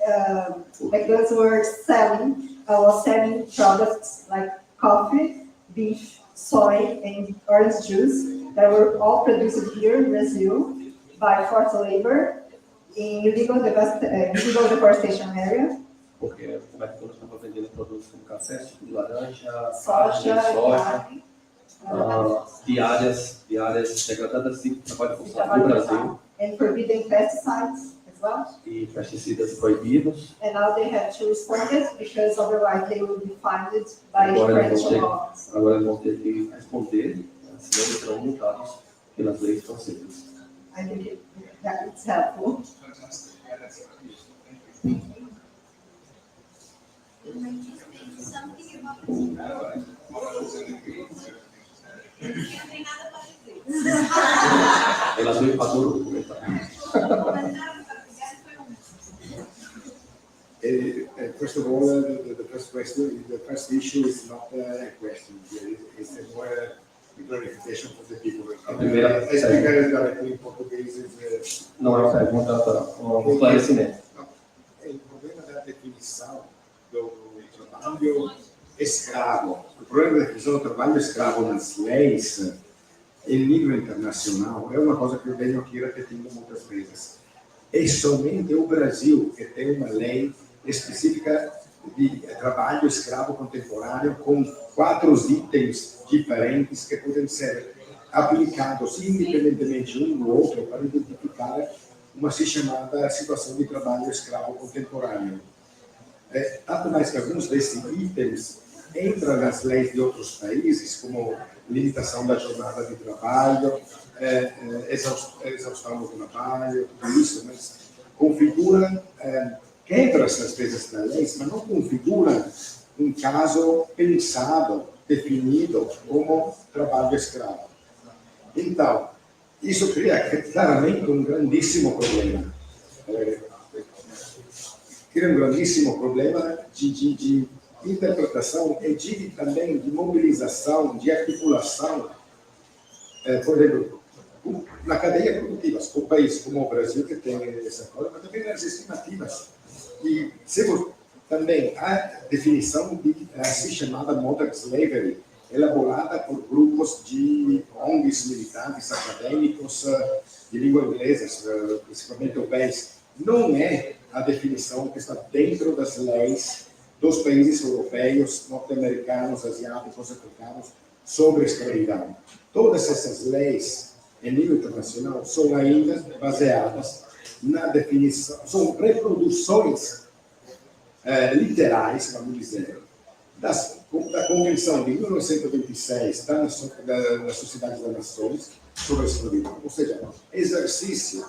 McDonald's was selling products like coffee, beef, soy, and orange juice that were all produced here in Brazil by forced labor in illegal deforestation area. Porque o McDonald's estava vendendo produtos como café, suco de laranja, Soja, soja, de áreas degradadas de trabalho forçado no Brasil. And forbidden pesticides as well. E pesticidas proibidos. And now they have to respond it because otherwise they will be fined by French law. Agora eles vão ter que responder, senão eles serão multados pelas leis francesas. I think it's helpful. Fantastic. Yeah, that's useful. Something about it. Não tem nada para dizer. Ela veio para todo o comentário. First of all, the first question, the first issue is not a question. It's a more clarification for the people. I speak directly in Portuguese. Não é uma pergunta, um esclarecimento. O problema da definição do trabalho escravo, o problema da definição do trabalho escravo nas leis, em nível internacional, é uma coisa que eu venho aqui repetindo muitas vezes. É somente o Brasil que tem uma lei específica de trabalho escravo contemporâneo com 4 itens diferentes que podem ser aplicados independentemente um do outro para identificar uma assim chamada situação de trabalho escravo contemporâneo. Tanto mais que alguns desses itens entram nas leis de outros países, como limitação da jornada de trabalho, exaustão do trabalho, tudo isso, mas configura, quebra-se às vezes na lei, mas não configura um caso pensado, definido como trabalho escravo. Então, isso cria claramente um grandíssimo problema. Cria um grandíssimo problema de interpretação e também de mobilização, de articulação, por exemplo, na cadeia produtiva, o país como o Brasil que tem essa coisa, mas também nas estimativas. E também a definição de assim chamada modern slavery, elaborada por grupos de ONGs militantes, acadêmicos de língua inglesa, principalmente o BES, não é a definição que está dentro das leis dos países europeus, norte-americanos, asiáticos, africanos, sobre a escravidão. Todas essas leis, em nível internacional, são ainda baseadas na definição, são reproduções literais, vamos dizer, da Convenção de 1926 da Sociedade das Nações sobre a escravidão, ou seja, exercício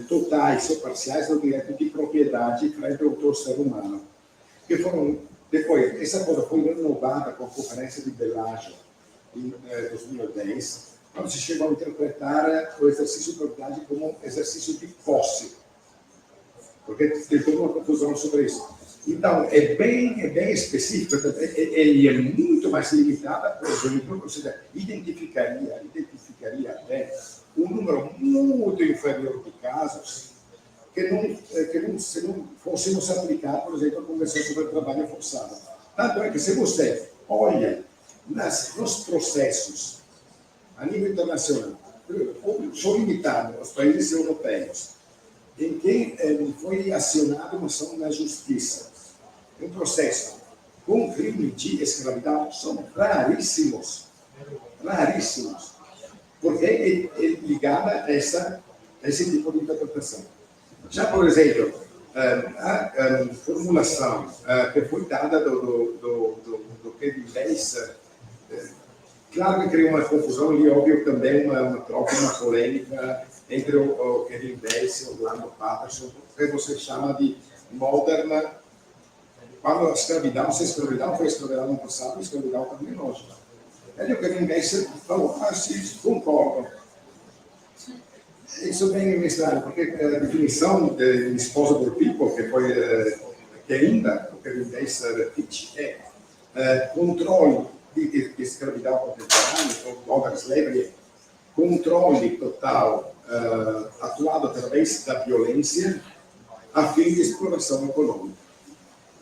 totais ou parciais do direito de propriedade frente ao outro ser humano. Que foram, depois, essa coisa foi renovada com a Conferência de Bellagio em 2010, quando se chegou a interpretar o exercício de propriedade como exercício de posse, porque tem toda uma confusão sobre isso. Então, é bem específico, ele é muito mais limitado, por exemplo, ou seja, identificaria até um número muito inferior de casos que não fôssemos aplicar, por exemplo, a Convenção sobre o Trabalho Forçado. Tanto é que, se você olha nos processos a nível internacional, sou limitado aos países europeus, em que foi acionada uma ação na justiça, um processo com crime de escravidão, são raríssimos, porque é ligada a esse tipo de interpretação. Já, por exemplo, a formulação que foi dada do Kevin Bass, claro que criou uma confusão e, óbvio, também uma troca, uma polêmica entre o Kevin Bass e o Orlando Patterson, que você chama de moderna, quando a escravidão, se a escravidão foi escravidão no passado, a escravidão também hoje. Aí o Kevin Bass falou, sim, concordo. Isso é bem estranho, porque a definição de disposable people, que ainda o Kevin Bass repete, é controle de escravidão contemporânea, ou modern slavery, controle total atuado através da violência a fim de exploração econômica.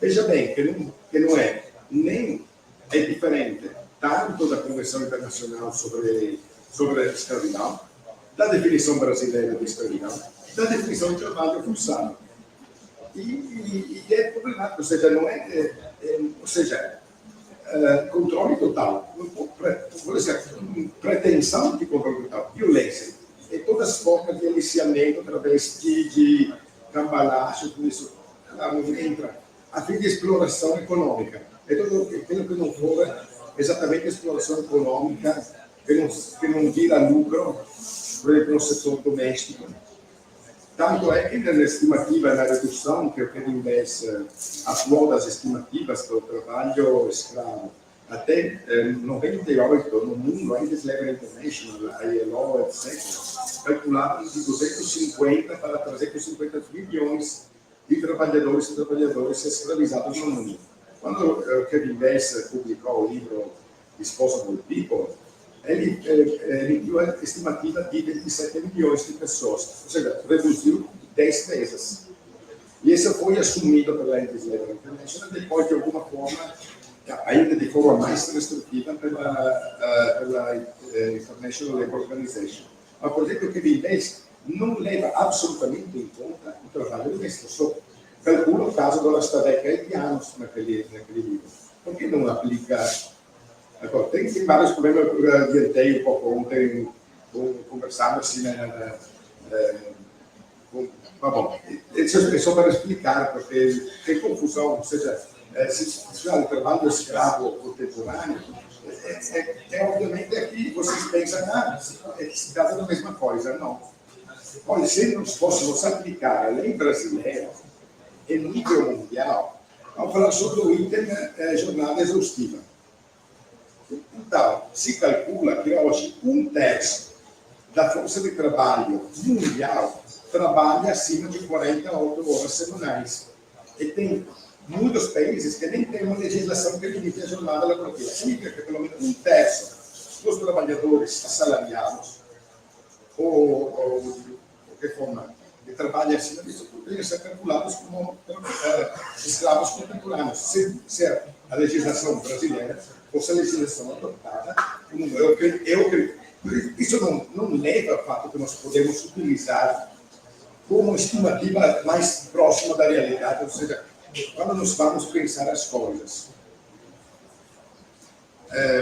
Veja bem, que não é nem é diferente tanto da Convenção Internacional sobre a Escravidão, da definição brasileira de escravidão, da definição de trabalho forçado. E é problemático, ou seja, não ou seja, controle total, por exemplo, pretensão de controle total, violência, e todas as formas de aliciamento através de cambalacho, tudo isso entra a fim de exploração econômica. É tudo aquilo que não for exatamente exploração econômica, que não vira lucro, por exemplo, no setor doméstico. Tanto é que na estimativa, na redução que o Trautrims atuou das estimativas do trabalho escravo, até 98, no mundo, a Escravidão International, a ILO, etc., calculavam de 250 para 350 milhões de trabalhadores e trabalhadoras escravizados no mundo. Quando o Trautrims publicou o livro Disposable People, ele viu a estimativa de 27 milhões de pessoas, ou seja, reduziu 10 vezes. E isso foi assumido pela Escravidão International depois, de alguma forma, ainda de forma mais restritiva pela International Labour Organization. Mas, por exemplo, o Trautrims não leva absolutamente em conta o trabalho doméstico, só calcula o caso da nossa década de anos naquele livro. Por que não aplica? Agora, tem vários problemas que eu adiantei um pouco ontem, conversando assim, bom, é só para explicar, porque tem confusão, ou seja, se o trabalho escravo contemporâneo, obviamente é que vocês pensam, se trata da mesma coisa, não. Olha, se nós fôssemos aplicar a lei brasileira em nível mundial, vamos falar sobre o item jornada exaustiva. Então, se calcula que hoje 1/3 da força de trabalho mundial trabalha acima de 48 horas semanais. E tem muitos países que nem têm uma legislação que limite a jornada laborativa. Significa que pelo menos 1/3 dos trabalhadores assalariados ou de forma de trabalho acima disso poderiam ser calculados como escravos contemporâneos. Se a legislação brasileira fosse a legislação adotada, isso não leva ao fato que nós podemos utilizar como estimativa mais próxima da realidade, ou seja, quando nós vamos pensar as coisas.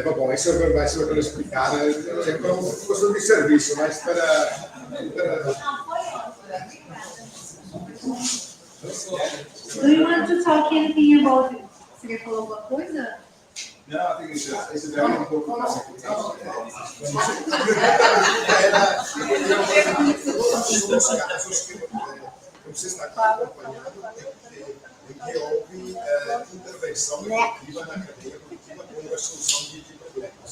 Bom, isso vai ser para explicar, é como questão de serviço, mas para... Do you want to talk anything about it? Você quer falar alguma coisa? No, I think it's a very important message. Os casos que você está acompanhando que houve intervenção efetiva na cadeia produtiva com a solução de problemas.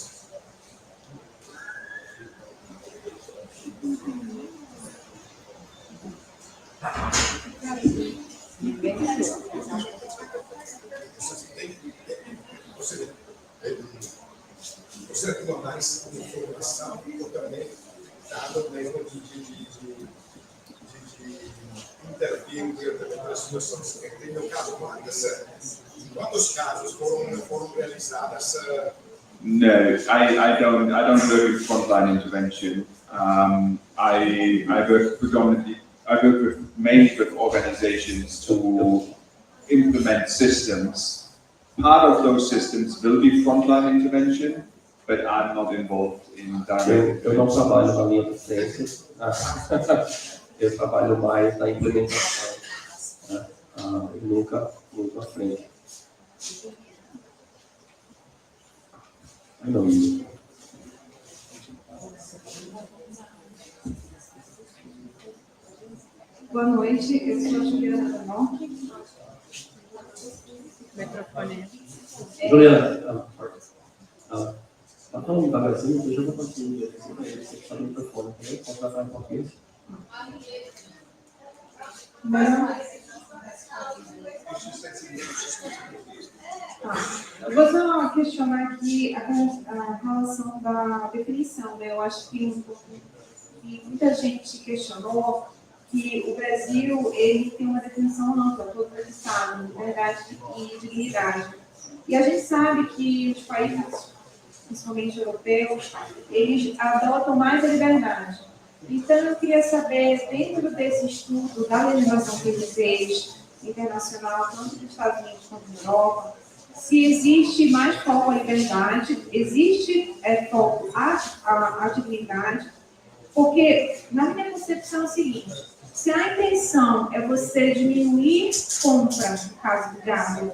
Você tornar isso como informação e também dado mesmo de intervir diretamente nas situações. Tem meu caso, quantos casos foram realizados? No, I don't work with frontline intervention. I work mainly with organizations to implement systems. Part of those systems will be frontline intervention, but I'm not involved in direct. Eu não trabalho na linha de frente, eu trabalho mais na implementação, né? Nunca à frente. Não. Boa noite, eu sou a Juliana Monk. Microfone. Juliana, tá falando devagarzinho, eu já vou conseguir. Você está no microfone, também? Posso dar um pouquinho? Eu vou só questionar aqui a relação da definição, né? Eu acho que muita gente questionou que o Brasil ele tem uma definição ampla, todo o Estado, liberdade e dignidade. E a gente sabe que os países, principalmente europeus, eles adotam mais a liberdade. Então, eu queria saber, dentro desse estudo da legislação que ele fez, internacional, tanto dos Estados Unidos quanto da Europa, se existe mais foco à liberdade, existe foco à dignidade, porque, na minha concepção, é o seguinte: se a intenção é você diminuir compra, no caso do gado,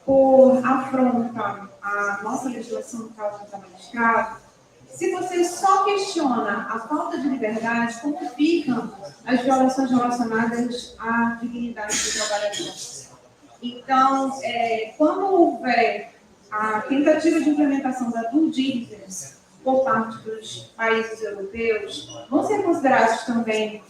por afronta à nossa legislação, no caso do trabalho escravo, se você só questiona a falta de liberdade, como ficam as violações relacionadas à dignidade do trabalhador? Então, quando houver a tentativa de implementação da due diligence por parte dos países europeus, vão ser considerados também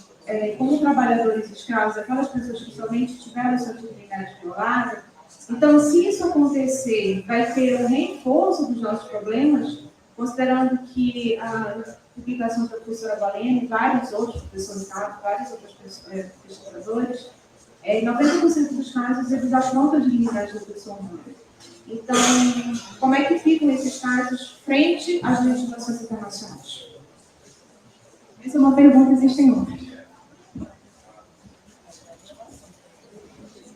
como trabalhadores escravos aquelas pessoas que somente tiveram sua dignidade violada. Então, se isso acontecer, vai ter um reforço dos nossos problemas, considerando que a publicação da professora Valene e vários outros professores, vários outros pesquisadores, em 90% dos casos, eles afrontam a dignidade da pessoa humana. Então, como é que ficam esses casos frente às legislações internacionais? Essa é uma pergunta, existem outras.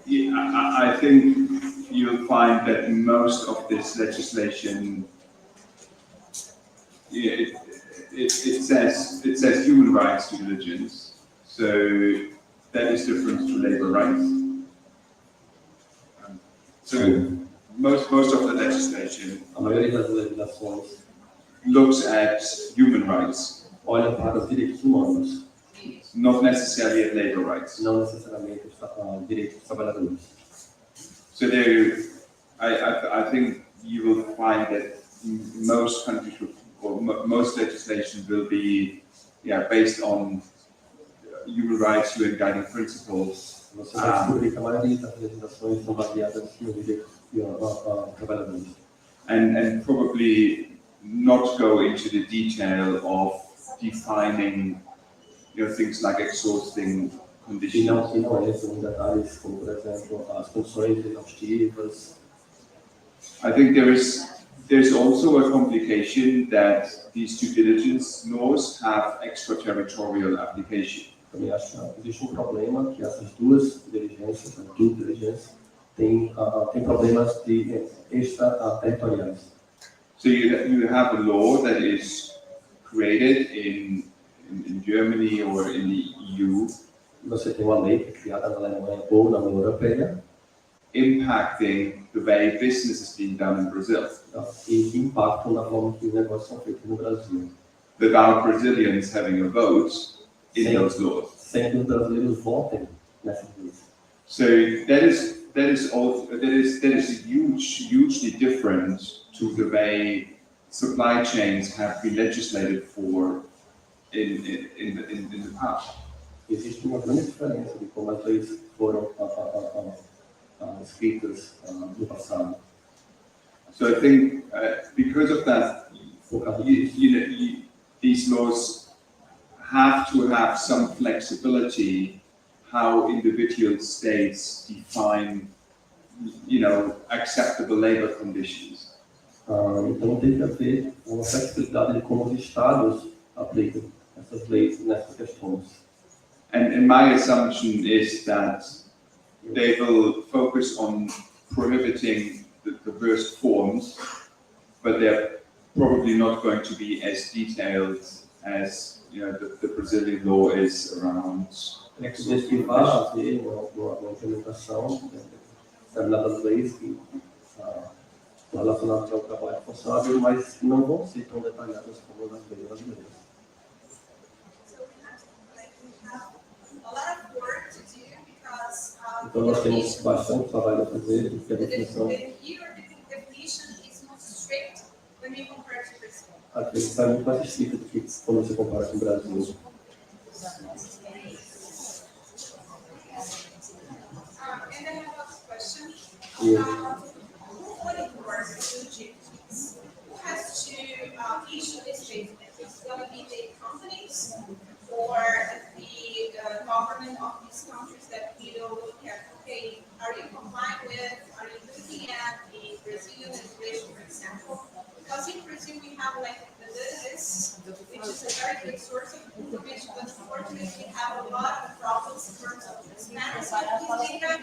I think you'll find that most of this legislation, it says human rights due diligence, so that is different to labor rights. So most of the legislation A maioria das legislações looks at human rights, olha para os direitos humanos, not necessarily at labor rights. não necessariamente os direitos dos trabalhadores. So there, I think you will find that most countries or most legislation will be based on human rights, UN guiding principles. Você vai descobrir que a maioria das legislações são baseadas nos direitos dos trabalhadores. And probably not go into the detail of defining things like exhausting E conditions. não entram em detalhes como, por exemplo, as condições exaustivas. I think there's also a complication that these due diligence laws have extraterritorial application. Também acho que existe problema que essas duas diligências, as due diligence, têm problemas de extraterritoriais. So you have a law that is created in Germany or in the EU. Você tem uma lei que é criada na Alemanha ou na União Europeia, impacting the way business is being done in Brazil, e impactam na forma que os negócios são feitos no Brasil. without Brazilians having a vote in Sim. those laws. Sem que os brasileiros votem nessas leis. So that is hugely different to the way supply chains have been legislated for in the past. Existe uma grande diferença de como as leis foram escritas no passado. So I think because of that, Por causa disso, these laws have to have some flexibility how individual states define, acceptable labor conditions. então tem que haver uma flexibilidade de como os estados aplicam essas leis nessas questões. And my assumption is that they will focus on prohibiting the worst forms, but they're probably not going to be as detailed as the Brazilian law is around. Desde que vai haver uma implementação de determinadas leis que relacionadas ao trabalho forçado, mas que não vão ser tão detalhadas como nas leis brasileiras. Então nós temos bastante trabalho a fazer, porque a definição aqui está muito mais estrita do que quando você compara com o Brasil. And I have a question. E Who monitors the duties? Who has to issue this statement? It's going to be the companies or the government of these countries that will look at, okay, are you complying with, are you looking at the Brazilian legislation, for example? Because in Brazil we have like the list, which is a very good source of information, but unfortunately have a lot of problems in terms of transparency because they have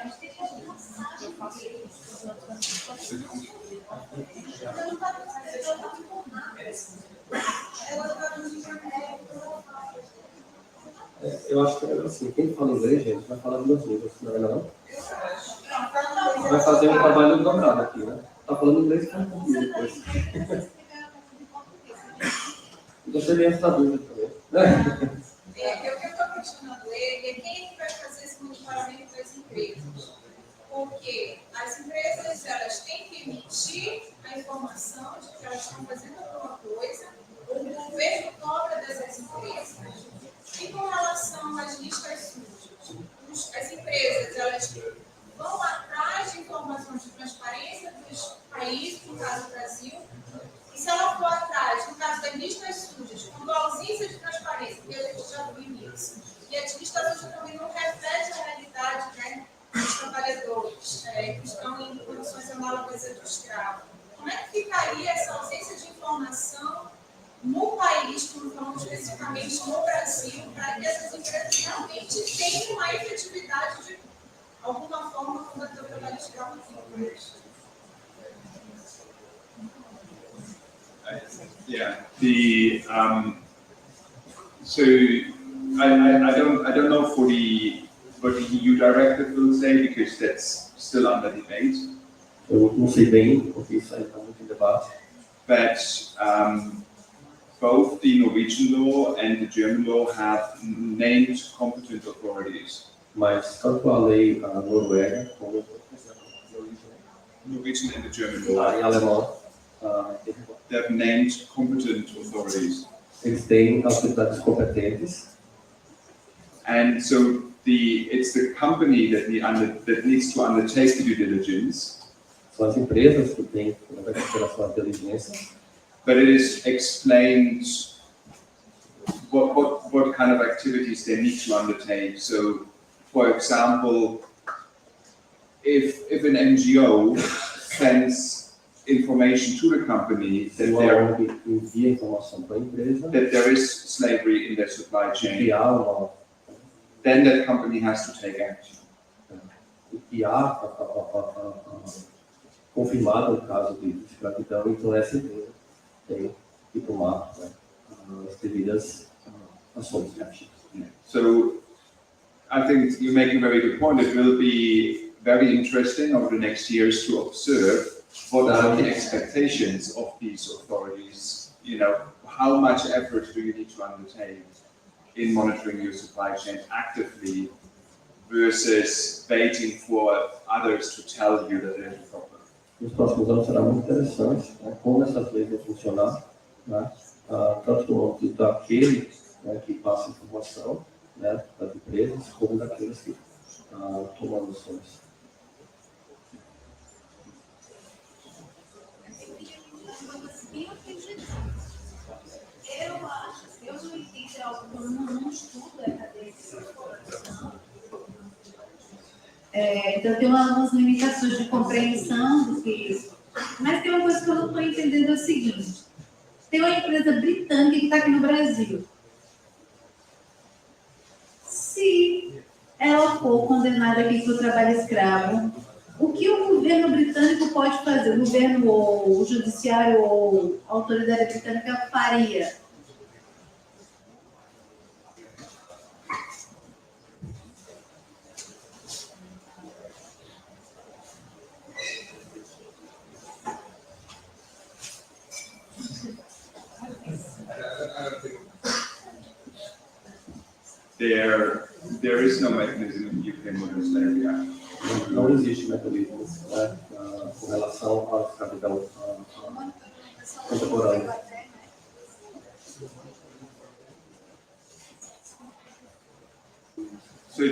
Eu acho que é assim, quem fala inglês, gente, vai falar duas línguas, não é não? Vai fazer um trabalho dobrado aqui, né? Tá falando inglês, fala português depois. Você vem essa dúvida também. O que eu estou questionando ele é quem é que vai fazer esse monitoramento das empresas. Porque as empresas, elas têm que emitir a informação de que elas estão fazendo alguma coisa, o governo cobra dessas empresas. E com relação às listas sujas, as empresas, elas vão atrás de informações de transparência dos países, no caso do Brasil, e se ela for atrás, no caso das listas sujas, quando a ausência de transparência, porque a gente já viu isso, e a lista suja também não reflete a realidade, né, dos trabalhadores, que estão em condições análogas a do escravo. Como é que ficaria essa ausência de informação no país, como falamos especificamente no Brasil, para que essas empresas realmente tenham uma efetividade de alguma forma combater o trabalho escravo aqui no país? Yeah, so I don't know for what the EU directive will say because that's still under debate. Eu não sei bem, porque isso aí está muito em debate. But both the Norwegian law and the German law have named competent authorities. Mas tanto a lei noruega como Norwegian and the German law. em alemão, They have named competent authorities. eles têm autoridades competentes. And so it's the company that needs to undertake the due diligence. São as empresas que têm que fazer a sua diligência. But it is explained what kind of activities they need to undertake. So, for example, if an NGO sends information to the company that envia informação para a empresa, that there is slavery in their supply chain, que há uma then that company has to take action. que há confirmado o caso de escravidão, então essa empresa tem que tomar as devidas ações. So I think you make a very good point. It will be very interesting over the next years to observe what are the expectations of these authorities. You know, how much effort do you need to undertake in monitoring your supply chain actively versus waiting for others to tell you that there's a problem. Nos próximos anos será muito interessante, né, como essas leis vão funcionar, né, tanto do âmbito daquele, né, que passa informação, né, das empresas, como daqueles que tomam ações. Eu não entendi algo, eu não estudo a cadeia de exploração. Então tem algumas limitações de compreensão do que isso. Mas tem uma coisa que eu não estou entendendo, é o seguinte: tem uma empresa britânica que está aqui no Brasil. Se ela for condenada aqui por trabalho escravo, o que o governo britânico pode fazer? O governo ou o judiciário ou a autoridade britânica faria? There is no mechanism in UK modern slavery act. Não existe mecanismo, né, com relação à escravidão contemporânea. So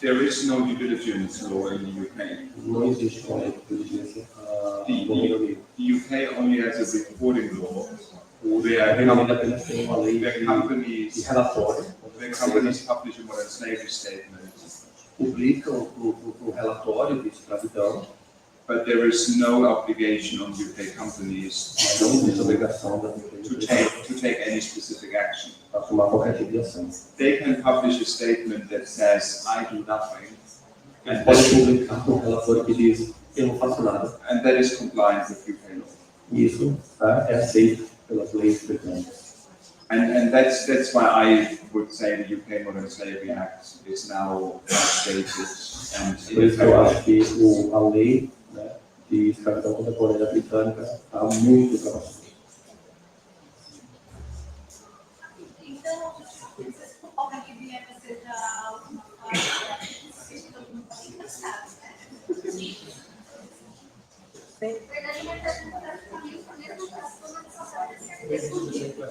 there is no due diligence law in the UK. Não existe uma lei de diligência no Reino Unido. The UK only has a reporting law. O Reino Unido apenas tem uma lei Their de companies relatório. publish a modern slavery statement, Publicam o relatório de escravidão, but there is no obligation on UK companies mas não existe obrigação das empresas to take any specific action. a tomar qualquer tipo de ação. They can publish a statement that says, I do nothing, Eles podem publicar um relatório que diz, eu não faço nada. and that is compliant with UK law. E isso, tá, é aceito pelas leis britânicas. And that's why I would say the UK Modern Slavery Act is now outdated and Por isso que eu acho que a lei, né, de escravidão contemporânea britânica está muito ultrapassada. Então, vocês concordam que Viena seja a última fase? Vocês estão muito cansados, né? Sim. Na verdade, minha pergunta praticamente a mesma questão, mas só para ter respondido.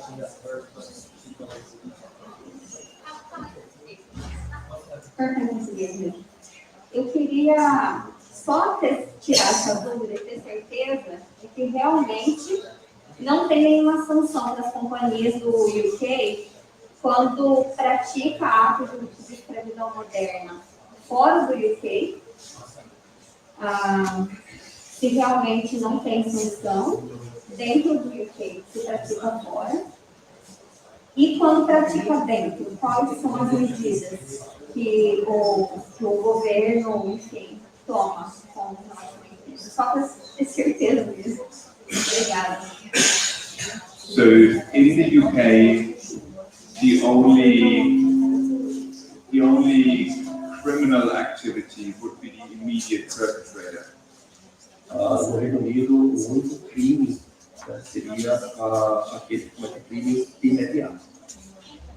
Eu queria só tirar essa dúvida e ter certeza de que realmente não tem nenhuma sanção das companhias do UK quando pratica atos de escravidão moderna fora do UK. Se realmente não tem sanção dentro do UK, se pratica fora. E quando pratica dentro, quais são as medidas que o governo, enfim, toma com relação a isso? Só para ter certeza mesmo. Obrigada. So in the UK, the only criminal activity would be the immediate perpetrator. No Reino Unido, o único crime, né, seria aquele que comete crime imediato.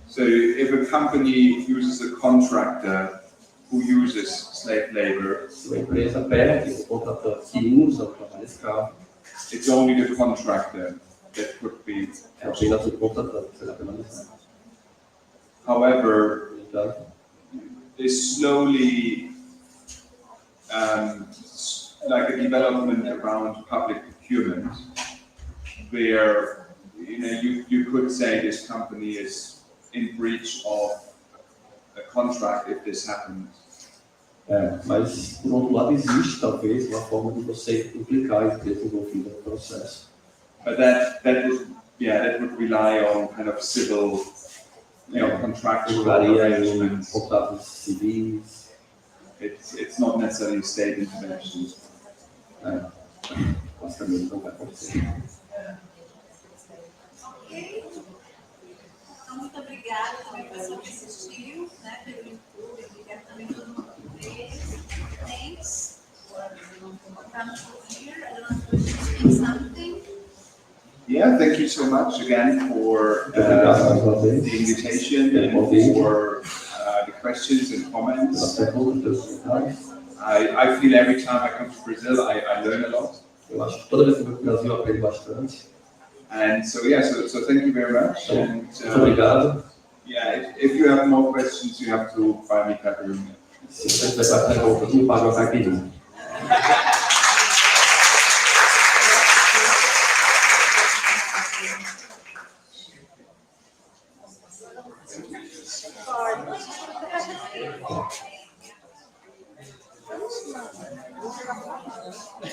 So if a company uses a contractor who uses slave labor, Se uma empresa perde o contratante que usa o trabalho escravo, it's only the contractor that could be é apenas o contratante que será penalizado. However, No entanto, there's slowly like a development around public procurement where you could say this company is in breach of a contract if this happens. Mas, por outro lado, existe talvez uma forma de você implicar a empresa envolvida no processo. But that would rely on kind of civil, contractual Varia em arrangements. contratos civis. It's not necessarily state intervention. Basicamente não vai acontecer. Ok. Então, muito obrigada também para pessoal que assistiu, né, pelo YouTube, obrigada também a todo mundo que fez. Thanks for coming here. I don't know if you want something. Yeah, thank you so much again for the invitation and for the questions and comments. I feel every time I come to Brazil, I learn a lot. Eu acho que toda vez que eu vou para o Brasil eu aprendo bastante. And so so thank you very much. And, Muito obrigado. Yeah, if you have more questions, you have to buy me caipirinha. Se você tiver perguntas, me pague uma caipirinha.